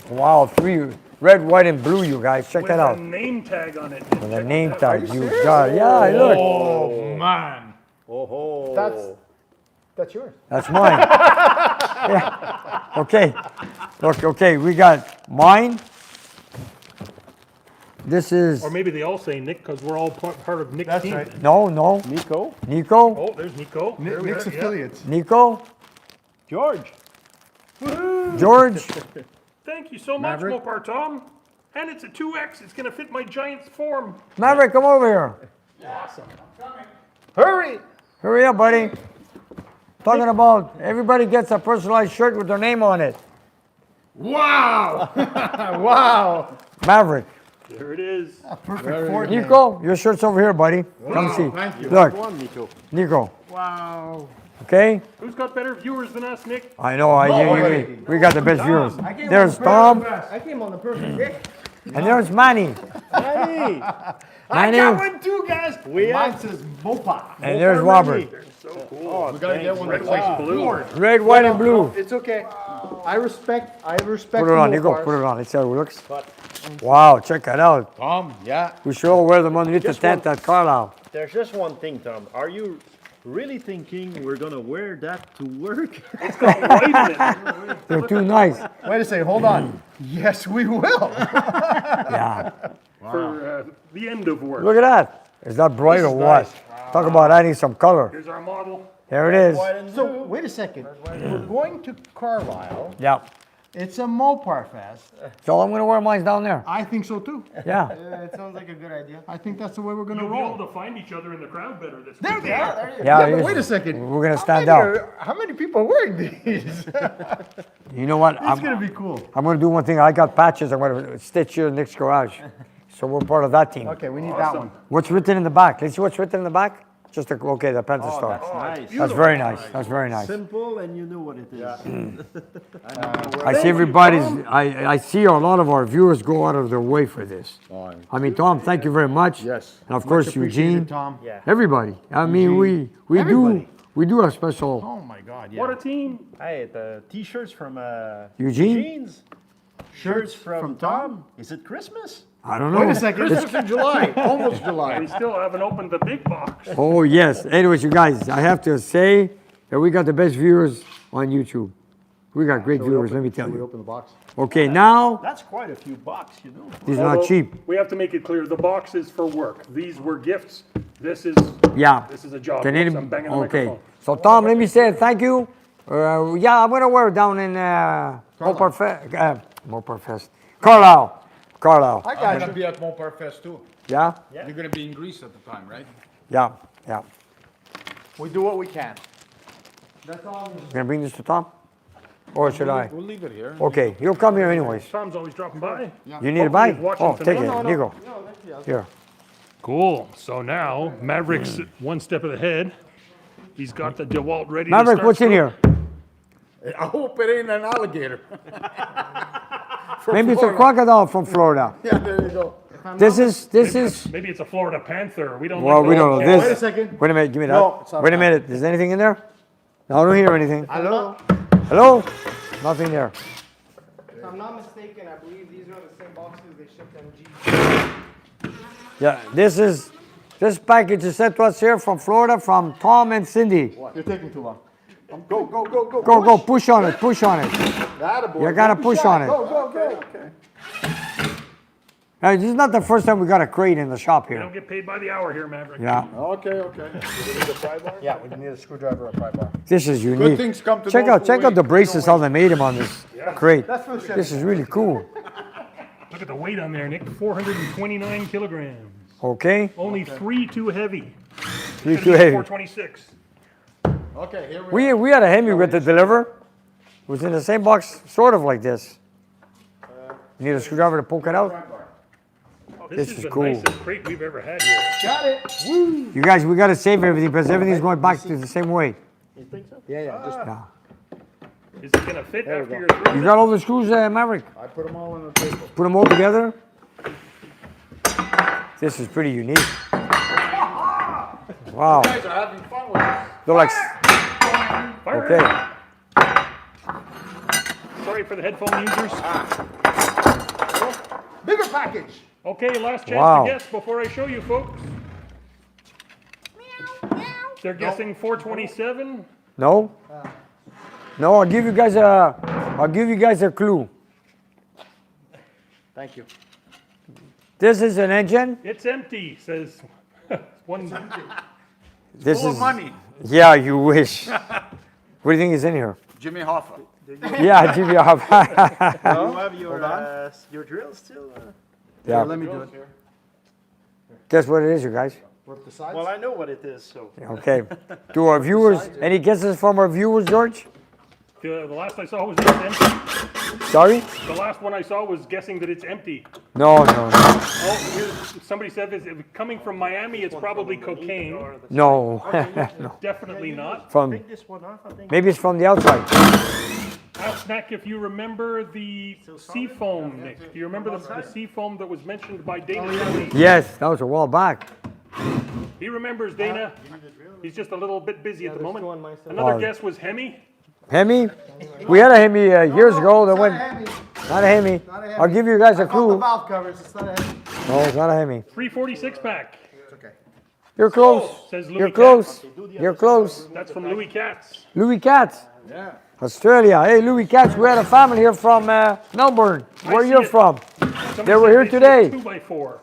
Wow, 3 red, white, and blue, you guys. Check With that a out. name tag on it. And the name tag, you got it. Yeah, look. Oh, man. That's yours. That's mine. Yeah. Okay. Look, okay, we got mine. This is, Or maybe they all say Nick because we're all part of Nick's That's team. right. no, Nico, Nico, Oh, there's Nico. There we Nick's are, yeah. affiliates. Nico, George. George. Thank you so much, Maverick. Mopar Tom. And it's a 2X. It's going to fit my giant's form. Maverick, come over here. Awesome. Hurry! Hurry up, buddy. Talking about everybody gets a personalized shirt with their name on it. Wow. Wow. Maverick. There it is. Perfect Ford. Nico, your shirt's over here, buddy. Come see. Thank you. Look, One, Nico. Nico. Wow. Okay? Who's got better viewers than us, Nick? I know, we got the best viewers. There's Tom, I came on the perfect day. and there's Manny. Hey, Manny, One, two, guys. we Mine have says Mopar. and there's Robert. So cool. We gotta get one Red, that's white, like and blue. Red, white, and blue. It's okay. I respect Put it the on, Nico. Mopars. Put it on. Let's see how it looks. Wow, check that out. Tom, yeah. We should all wear them underneath the Just tent at Carlisle. There's just one thing, Tom. Are you really thinking we're gonna wear that to work? It's got white in it. They're too nice. Wait a second, hold on. Yes, we will. Yeah. For the end of work. Look at that. Is that bright or what? Talk about adding some color. Here's our model. There it is. White and So, blue. wait a second. We're going to Carlisle. Yeah. It's a Mopar Fest. So I'm gonna wear mine down there. I think so too. Yeah. It sounds like a good idea. I think that's the way we're going to You'll be roll. able to find each other in the crowd better this There week. they are. Yeah. Yeah, but here's- wait a second. We're gonna stand How out. many how many people are wearing these? You know what? It's going to be cool. I'm gonna do one thing. I got patches. I'm gonna stitch here in Nick's garage. So we're part of that team. Okay, we need that one. What's written in the back? Let's see what's written in the back. Just a, okay, the Panther Star. Nice. That's very nice. That's very nice. Simple, and you know what it is. I see everybody's. I see a lot of our viewers go out of their way for this. Oh, I mean, Tom, thank you very much. Yes. And of course, Appreciate Eugene. it, Tom. Yeah. Everybody. I mean, we do a special. Oh my God, yeah. What a team. Hey, the T-shirts from Eugene? Eugene's. Shirts from Tom. Is it Christmas? I don't know. Wait a second. Christmas in July. Almost July. We still haven't opened the big box. Oh yes. Anyways, you guys, I have to say that we got the best viewers on YouTube. We got great viewers. Let me tell We you. open the box. Okay, now That's quite a few bucks, you know. these are not Although, cheap. We have to make it clear, the box is for work. These were gifts. This is Yeah. this is a job. Can Oops, any- I'm banging the okay. microphone. So Tom, let me say thank you. Yeah, I'm gonna wear it down in Mopar Fest. Carlisle. I got to be at Mopar Fest too. Yeah? You're gonna be in Greece at the time, right? Yeah. Yeah. We do what we can. Gonna bring this to Tom? Or should I? We'll leave it here. Okay, you'll come here anyways. Tom's always dropping by. You need a bike? he's watching Oh, take tonight. it, Nico. Here. Cool. So now Maverick's one step ahead. He's got the DeWalt ready. Maverick, to start what's in here? I hope it ain't an alligator. Maybe it's a crocodile from Florida. Yeah, there you go. This is. Maybe it's a Florida Panther. We don't. Well, like we the- don't know Oh, this. Wait a second. Wait a minute, give me that. No, it's not Wait a a minute, is there anything in there? No, I don't hear anything. Hello? Hello? Nothing there. If I'm not mistaken, I believe these are the same boxes they shipped MG. Yeah, this package is sent to us here from Florida from Tom and Cindy. You're taking too long. Go, go, go, go. Go, push on it, push on it. Attaboy. You gotta push on it. Go, go, go. Okay. Hey, this is not the first time we got a crate in the shop We don't here. get paid by the hour here, Maverick. Yeah, Okay, okay. Yeah, we need a screwdriver or a pry bar. this is Good unique. things come to Check those out, who check out wait. the braces, how they made them on this crate. That's for the This is really cool. Look at the weight on there, Nick. 429 kilograms. Okay, Only 3 too heavy. three Should've too been heavy. 426. Okay, here we We had a Hemi with the deliver. It was in the same box, sort of like this. You need a screwdriver to poke it out? This is is the cool. nicest crate we've ever had here. Got it. Woo. You guys, we gotta save everything because everything's going back to the same way. You think so? Yeah, just Yeah. Is it gonna fit after your 3? You got all the screws, Maverick? I put them all on the table. Put them all together? This is pretty unique. Wow. You guys are having fun with this. They're like, Fire. okay. Sorry for the headphone users. bigger package. Okay, last chance Wow. to guess before I show you, folks. They're guessing 427. No? No, I'll give you guys a clue. Thank you. This is an engine. It's empty, says one. This Full is of money. Yeah, you wish. What do you think is in here? Jimmy Hoffa. Yeah, Jimmy. You have your drill still? Yeah. Let me do it. Guess what it is, you guys? Work the sides. Well, I know what it is, so. Okay. To our viewers, any guesses from our viewers, George? The last I saw was it's empty. Sorry? The last one I saw was guessing that it's empty. No. Oh, here, somebody said this. If coming from Miami, it's probably cocaine. No. Definitely not. From Take this one off, I think. maybe it's from the outside. Ask Snack if you remember the sea foam, Nick. Do you remember the sea foam that was mentioned by Dana? Yes, that was a while back. He remembers Dana. He's just a little bit busy at the moment. one myself. Another Oh. guess was Hemi. Hemi? We had a Hemi years ago that went. Not a Hemi. I'll give you guys a The clue. valve covers. It's not a heavy. No, it's not a Hemi. 346 pack. You're close. Says Louis You're Katz. close. You're close. That's from Louis Katz. Louis Katz. Yeah. Australia. Hey, Louis Katz. We had a family here from Melbourne. Where see you're it. from? Somebody They were said here see a today. 2x4.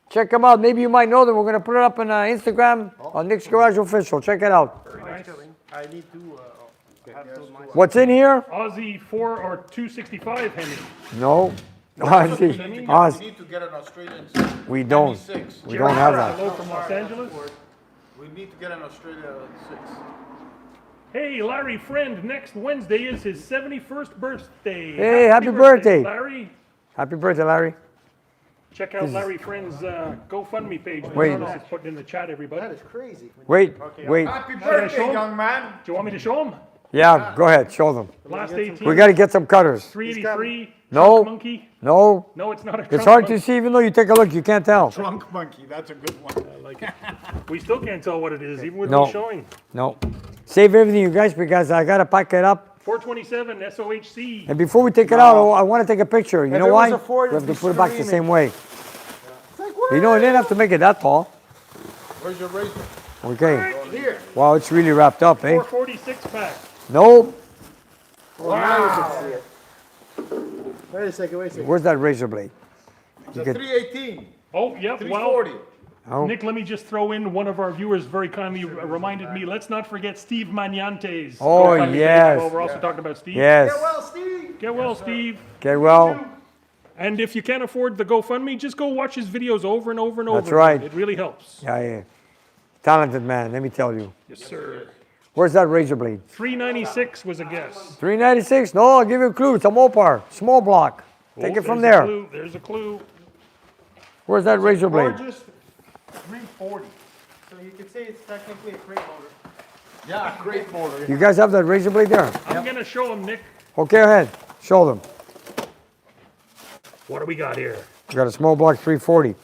Check them out. Maybe you might know them. We're gonna put it up on Instagram on Nick's Garage Official. Check it out. I need to have those myself. What's in here? Aussie 4 or 265 Hemi. No. Ozzy. We Oz. need to get an Australian We don't. 6. We don't have that. Hello from Los Angeles. We need to get an Australia 6. Hey, Larry Friend, next Wednesday is his 71st birthday. Hey, happy birthday. Larry. Happy birthday, Larry. Check out Larry Friend's GoFundMe page. Wait. Carlos is putting in the chat, everybody. That is crazy. Wait. Happy Should I show birthday, him? young man. Do you want me to show him? Yeah, go ahead. Show them. Last 18. We got to get some cutters. 383. No. Trunk monkey. No, No, it's not a it's trunk hard monkey. to see even though you take a look. You can't tell. Trunk monkey, that's a good one. I like it. We still can't tell what it is, even with No. me showing. No. Save everything, you guys, because I got to pack it up. 427 SOHC. And before we take it out, I want to take a picture. You If know it was why? a Ford, We have it'd to be put it back the screaming. same way. It's like, what? You know, you didn't have to make it that tall. Where's your razor? Okay. Here. Wow, it's really wrapped up, eh? 446 pack. No. Well, now you can see it. Wait a second. Where's that razor blade? It's a 318, Oh, yep. Well, 340. Oh. Nick, let me just throw in one of our viewers very kindly reminded me. Let's not forget Steve Magnante's. Oh, GoFundMe page. yes. Well, we're also talking about Steve. Yes. Well, Steve. Get well, Steve. Get well. And if you can't afford the GoFundMe, just go watch his videos over and over and over. That's right. It really helps. Yeah. Talented man, let me tell you. Yes, sir. Where's that razor blade? 396 was a guess. 396? No, I'll give you a clue. It's a Mopar. Small block. Take Oh, it from there's a there. clue. There's a clue. Where's that razor blade? Gorgeous 340. So you can say it's technically a crate motor. Yeah, great motor. You guys have that razor blade there? I'm going to show him, Nick. Okay, ahead. Show them. What do we got here? We got a small block 340.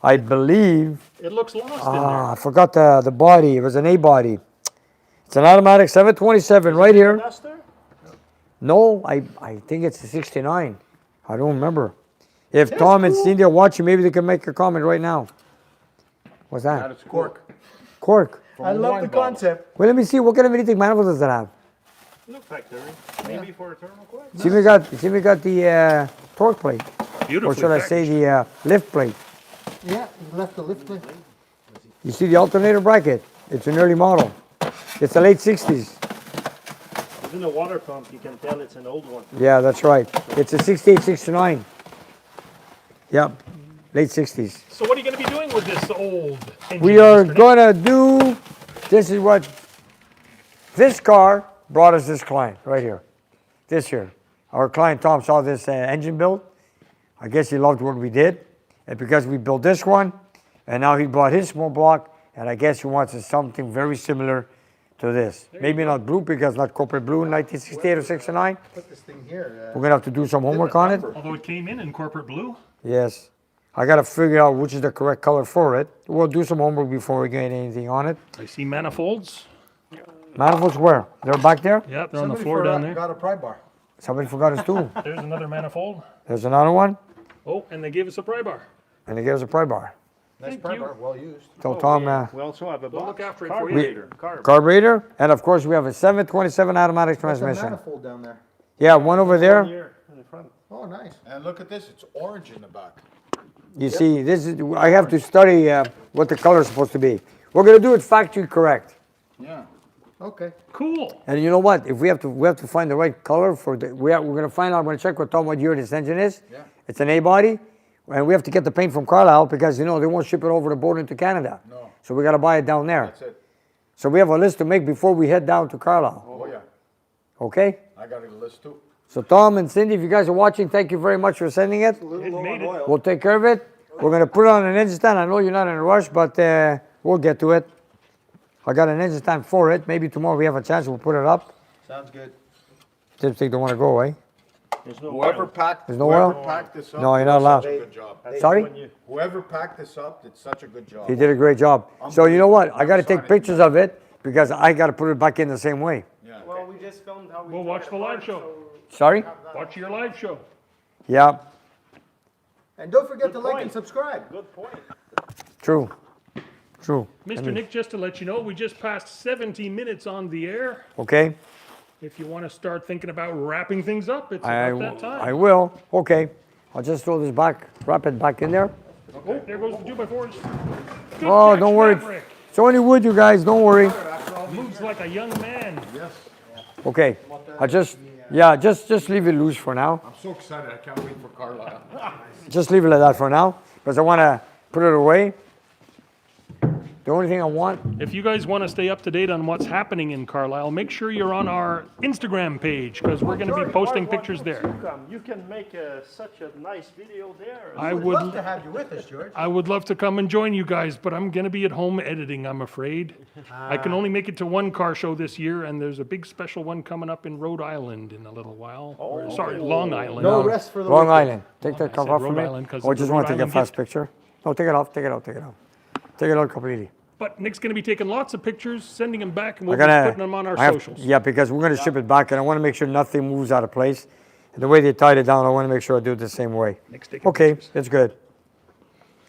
I believe, It looks lost in there. I forgot the body. It was an A body. It's an automatic 727 right here. Duster? No, I think it's a 69. I don't remember. If Tom and Cindy are watching, maybe they can make a comment right now. What's that? That is cork. Cork. I love the concept. Well, let me see. What kind of anything manifold does it have? Look factory. Maybe for a thermal coil. See, we got the torque plate. Beautiful. Or should I say the lift plate? Yeah, left the lift plate. You see the alternator bracket? It's an early model. It's the late 60s. Even the water pump, you can tell it's an old one. Yeah, that's right. It's a 68, 69. Yep, late 60s. So what are you going to be doing with this old engine? We are Mr. Nick? gonna do, this is what, this car brought us this client right here, this year. Our client Tom saw this engine build. I guess he loved what we did. And because we built this one, and now he brought his small block, and I guess he wants something very similar to this. Maybe not blue, because not corporate blue in 1968 or 69. Put this thing here. We're gonna have to do some homework on it. Although it came in corporate blue. Yes. I gotta figure out which is the correct color for it. We'll do some homework before we get anything on it. I see manifolds. Manifolds where? They're back there? Yeah, they're on the floor down there. Got a pry bar. Somebody forgot his tool. There's another manifold. There's another one, Oh, and they gave us a pry bar. and they gave us a pry bar. Nice Thank pry you. bar, well used. So Tom, We also have a We'll box. look after it for you. Carburetor. Carb. carburetor, and of course we have a 727 automatic There's a transmission. manifold down there. Yeah, one over there. Here in the front. Oh, nice. And look at this, it's orange in the back. You see, this is, I have to study what the color is supposed to be. We're gonna do it factory correct. Yeah. Okay. Cool. And you know what? If we have to find the right color for the, we're gonna find out, I'm gonna check with Tom what year this engine is. Yeah. It's an A body, and we have to get the paint from Carlisle because you know they won't ship it over the border into Canada. No. So we gotta buy it down there. That's it. So we have a list to make before we head down to Carlisle. Oh, yeah. Okay? I got a list too. So Tom and Cindy, if you guys are watching, thank you very much for sending it. It made it. We'll take care of it. We're gonna put it on an engine stand. I know you're not in a rush, but we'll get to it. I got an engine stand for it. Maybe tomorrow we have a chance, we'll put it up. Sounds good. Dipstick don't wanna go, eh? There's no Whoever oil. packed, There's no whoever oil? packed this up. No, you're not did allowed. such a good job. Sorry? When you- Whoever packed this up did such a good job. He did a great job. So you know what? I gotta take Sorry. pictures of it because I gotta put it back in the same way. Yeah. Well, we just filmed how we We'll took watch it the live apart, show. Sorry? Watch your live show. Yeah, And don't forget to like point. and subscribe. Good point. true. True. Mr. Nick, just to let you know, we just passed 70 minutes on the air. Okay? If you want to start thinking about wrapping things up, it's I, about that time. I will. Okay. I'll just throw this back, wrap it back in there. Oh, there goes the 2x4s. Good Oh, catch, don't worry. Maverick. It's only wood, you guys. Don't worry. Moves like a young man. Okay. I just, yeah, just leave it loose for now. I'm so excited, I can't wait for Carlisle. Just leave it like that for now because I want to put it away. The only thing I want, If you guys want to stay up to date on what's happening in Carlisle, make sure you're on our Instagram page because we're going to be posting pictures there. You can make such a nice video there. I We'd love to have you with us, George. I would love to come and join you guys, but I'm going to be at home editing, I'm afraid. I can only make it to one car show this year, and there's a big special one coming up in Rhode Island in a little while. Sorry, Long Island. No rest for the Long wicked. Island. Take that I cover said off for Rhode me. Island 'cause Or it's just a want Rhode to take a Island fast gift. picture. No, take it off, take it off, take it off. Take it out completely. But Nick's going to be taking lots of pictures, sending them back, and we'll I be gotta, putting them on our I have- socials. Yeah, because we're going to ship it back, and I want to make sure nothing moves out of place. And the way they tied it down, I want to make sure I do it the same way. Nick's taking Okay, pictures. it's good.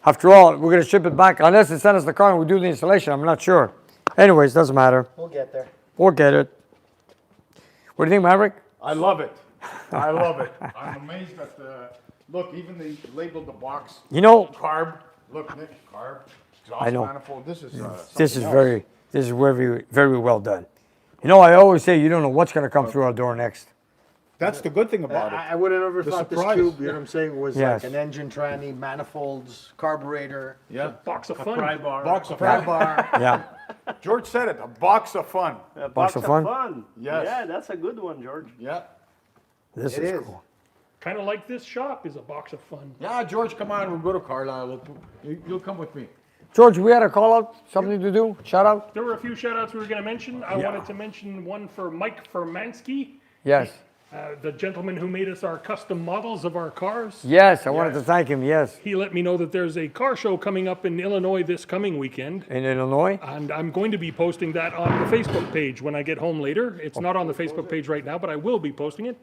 After all, we're going to ship it back, unless they send us the car and we do the installation. I'm not sure. Anyways, doesn't matter. We'll get there. We'll get it. What do you think, Maverick? I love it. I love it. I'm amazed at the, look, even they labeled the box You know, Carb. Look, Nick, Carb. I know. Exhaust manifold. This is this is something else. very, very well done. You know, I always say you don't know what's going to come through our door next. That's the good thing about it. I would have never The thought surprise. this tube, you know what I'm saying, was Yes. like an engine tranny, manifolds, carburetor, Yeah. Box of fun. Box of pry fun. bar. Yeah. George said it. A box of fun. A Box of fun? Yes. Yeah, that's a good one, George. Yeah. This It is is. cool. Kind of like this shop is a box of fun. Yeah, George, come on. We'll go to Carlisle. You'll come with me. George, we had a call out, something to do? Shout out? There were a few shout outs we were going to mention. I wanted to mention one for Mike Furmansky, Yes. the gentleman who made us our custom models of our cars. Yes, I wanted to thank him, yes. He let me know that there's a car show coming up in Illinois this coming weekend. In Illinois? And I'm going to be posting that on the Facebook page when I get home later. It's not on the Facebook page right now, but I will be posting it.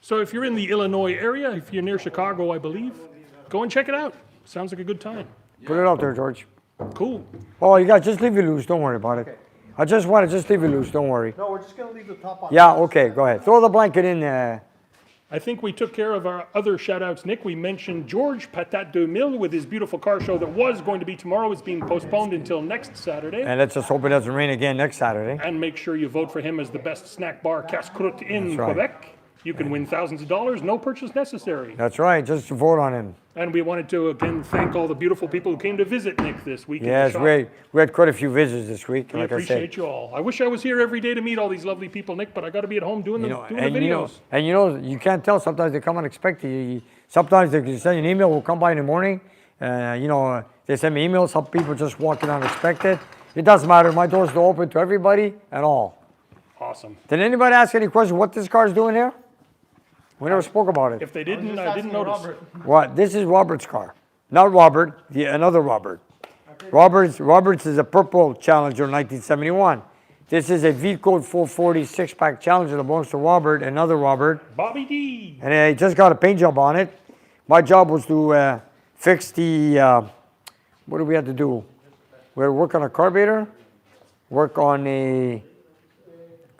So if you're in the Illinois area, if you're near Chicago, I believe, go and check it out. Sounds like a good time. Put it out there, George. Cool. Oh, you guys, just leave it loose. Don't worry about it. I just want to just leave it loose. Don't worry. No, we're just gonna leave the top on. Yeah, okay, go ahead. Throw the blanket in there. I think we took care of our other shout outs, Nick. We mentioned George Patat 2000 with his beautiful car show that was going to be tomorrow. It's being postponed until next Saturday. And let's just hope it doesn't rain again next Saturday. And make sure you vote for him as the best snack bar casse-croûte in That's right. Quebec. You can win thousands of dollars, no purchase necessary. That's right, just vote on him. And we wanted to again thank all the beautiful people who came to visit Nick this week. at the Yes, shop. we had quite a few visitors this week, We like I said. appreciate you all. I wish I was here every day to meet all these lovely people, Nick, but I got to be at home doing the, doing the videos. You can't tell. Sometimes they come unexpected. Sometimes they can send you an email. We'll come by in the morning. They send me emails. Some people just walk in unexpected. It doesn't matter. My doors are open to everybody and all. Awesome. Did anybody ask any questions? What this car is doing here? We never spoke about it. If they didn't, I didn't notice. What? This is Robert's car. Not Robert, another Robert. Robert's is a purple Challenger 1971. This is a V Code 440 6-pack Challenger that belongs to Robert, another Robert. Bobby D. And I just got a paint job on it. My job was to fix the, what do we have to do? We had to work on a carburetor, work on a,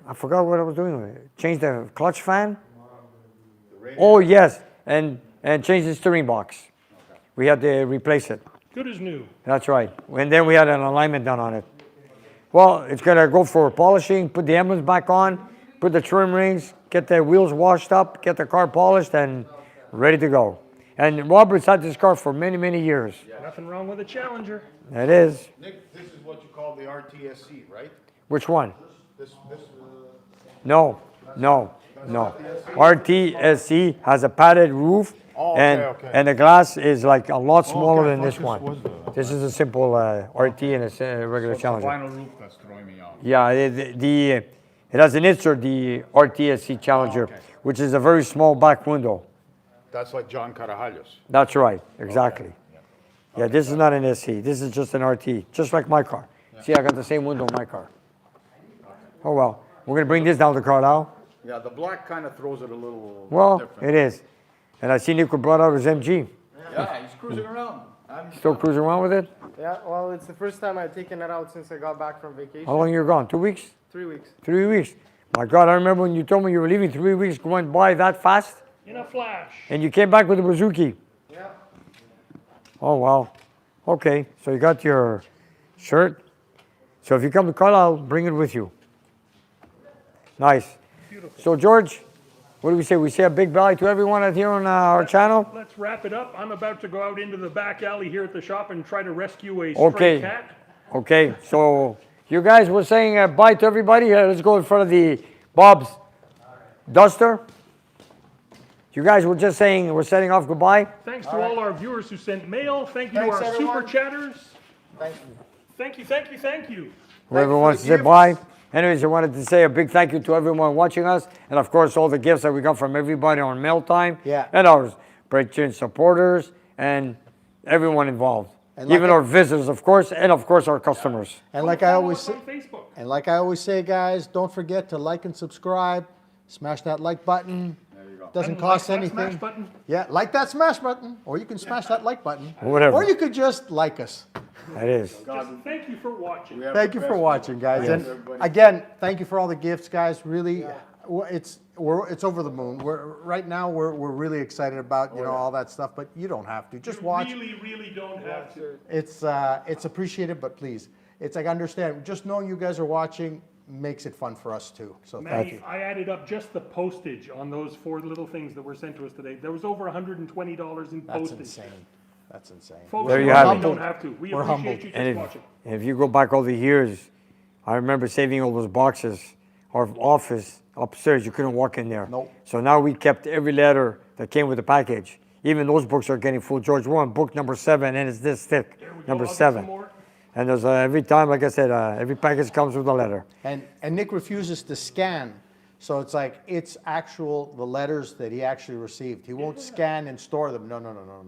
I forgot what I was doing. Change the clutch fan. Oh, yes, and change the steering box. We had to replace it. Good as new. That's right. And then we had an alignment done on it. Well, it's gonna go for polishing, put the emblems back on, put the trim rings, get the wheels washed up, get the car polished, and ready to go. And Robert's had this car for many, many years. Nothing wrong with a Challenger. It is. Nick, this is what you call the RTSC, right? Which one? This. No. RTSC has a padded roof, Oh, okay, and okay. and the glass is like a lot smaller okay, I than thought this this one. was the- This is a simple RT and a regular Challenger. Vinyl roof that's throwing me off. Yeah, it has an insert, the RTSC Challenger, okay. which is a very small back window. That's like John Carajalios. That's right, exactly. Yeah, this is not an SC. This is just an RT, just like my car. See, I got the same window in my car. Oh well, we're gonna bring this down to Carlisle. Yeah, the black kind of throws it a little Well, different. it is. And I see Nico brought out his MG. Yeah, he's cruising around. Still cruising around with it? Yeah, well, it's the first time I've taken it out since I got back from vacation. How long you gone? 2 weeks? 3 weeks. 3 weeks. My God, I remember when you told me you were leaving, 3 weeks went by that fast, In a flash. and you came back with a Bouzouki. Yeah. Oh, wow. Okay, so you got your shirt. So if you come to Carlisle, bring it with you. Nice. Beautiful. So, George, what do we say? We say a big bye to everyone out here on our channel? Let's wrap it up. I'm about to go out into the back alley here at the shop and try to rescue a Okay. stray cat. Okay, so you guys were saying bye to everybody. Let's go in front of the Bob's Duster. You guys were just saying we're setting off goodbye. Thanks to all our viewers who sent mail. Thank you Thanks, to our everyone. super chatters. Thank you. Thank you. Whoever for wants the to say gifts. bye. Anyways, I wanted to say a big thank you to everyone watching us, and of course all the gifts that we got from everybody on mail time, Yeah. and our Break-In supporters, and everyone involved. And like Even our visitors, of course, and of course our customers. And like I Follow always us say, on Facebook. and like I always say, guys, don't forget to like and subscribe. Smash that like button. There you go. Doesn't And cost like that anything. smash button. Yeah, like that smash button, or you can smash that like button. Whatever. Or you could just like us. That is. Just thank you for watching. Thank you for watching, guys. And again, thank you for all the gifts, guys. Really, it's over the moon. Right now we're really excited about all that stuff. But you don't have to. Just watch. Really don't have to. It's appreciated, but please, it's like understand. Just knowing you guys are watching makes it fun for us too. So thank Manny, you. I added up just the postage on those 4 little things that were sent to us today. There was over $120 in That's postage. insane. That's insane. Folks, There you we have really it. don't have to. We We're appreciate humbled. you just And watching. if you go back all the years, I remember saving all those boxes. Our office upstairs, you couldn't walk in there. Nope. So now we kept every letter that came with the package. Even those books are getting full. George Warren, book number 7, and it's this thick, There we go. number I'll get 7. some more. And there's every time, like I said, every package comes with a letter. And Nick refuses to scan. So it's like it's the letters that he actually received. He won't scan and store them. No.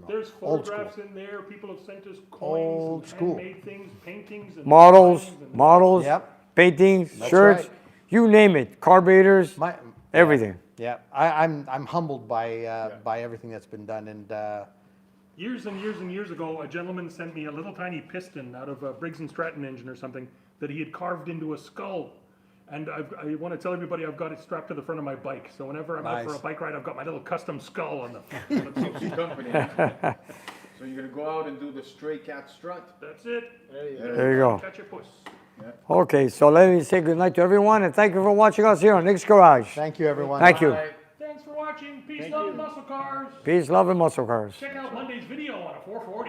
There's Old school. photographs in there. People have sent us coins, Old and school. handmade things, paintings, and Models, drawings and- models, Yep. paintings, That's shirts, right. you name it, carburetors, everything. Yeah, I'm humbled by everything that's been done, and Years and years and years ago, a gentleman sent me a little tiny piston out of a Briggs & Stratton engine or something that he had carved into a skull. And I want to tell everybody I've got it strapped to the front of my bike. So whenever I'm out for a Nice. bike ride, I've got my little custom skull on the Sushi company. So you're gonna go out and do the stray cat strut? That's it. There you go. Catch your puss. Okay, so let me say good night to everyone, and thank you for watching us here on Nick's Garage. thank you, everyone. Thank you. Thanks for watching. Peace, love, and muscle cars. Peace, love, and muscle cars. Check out Monday's video on a 440.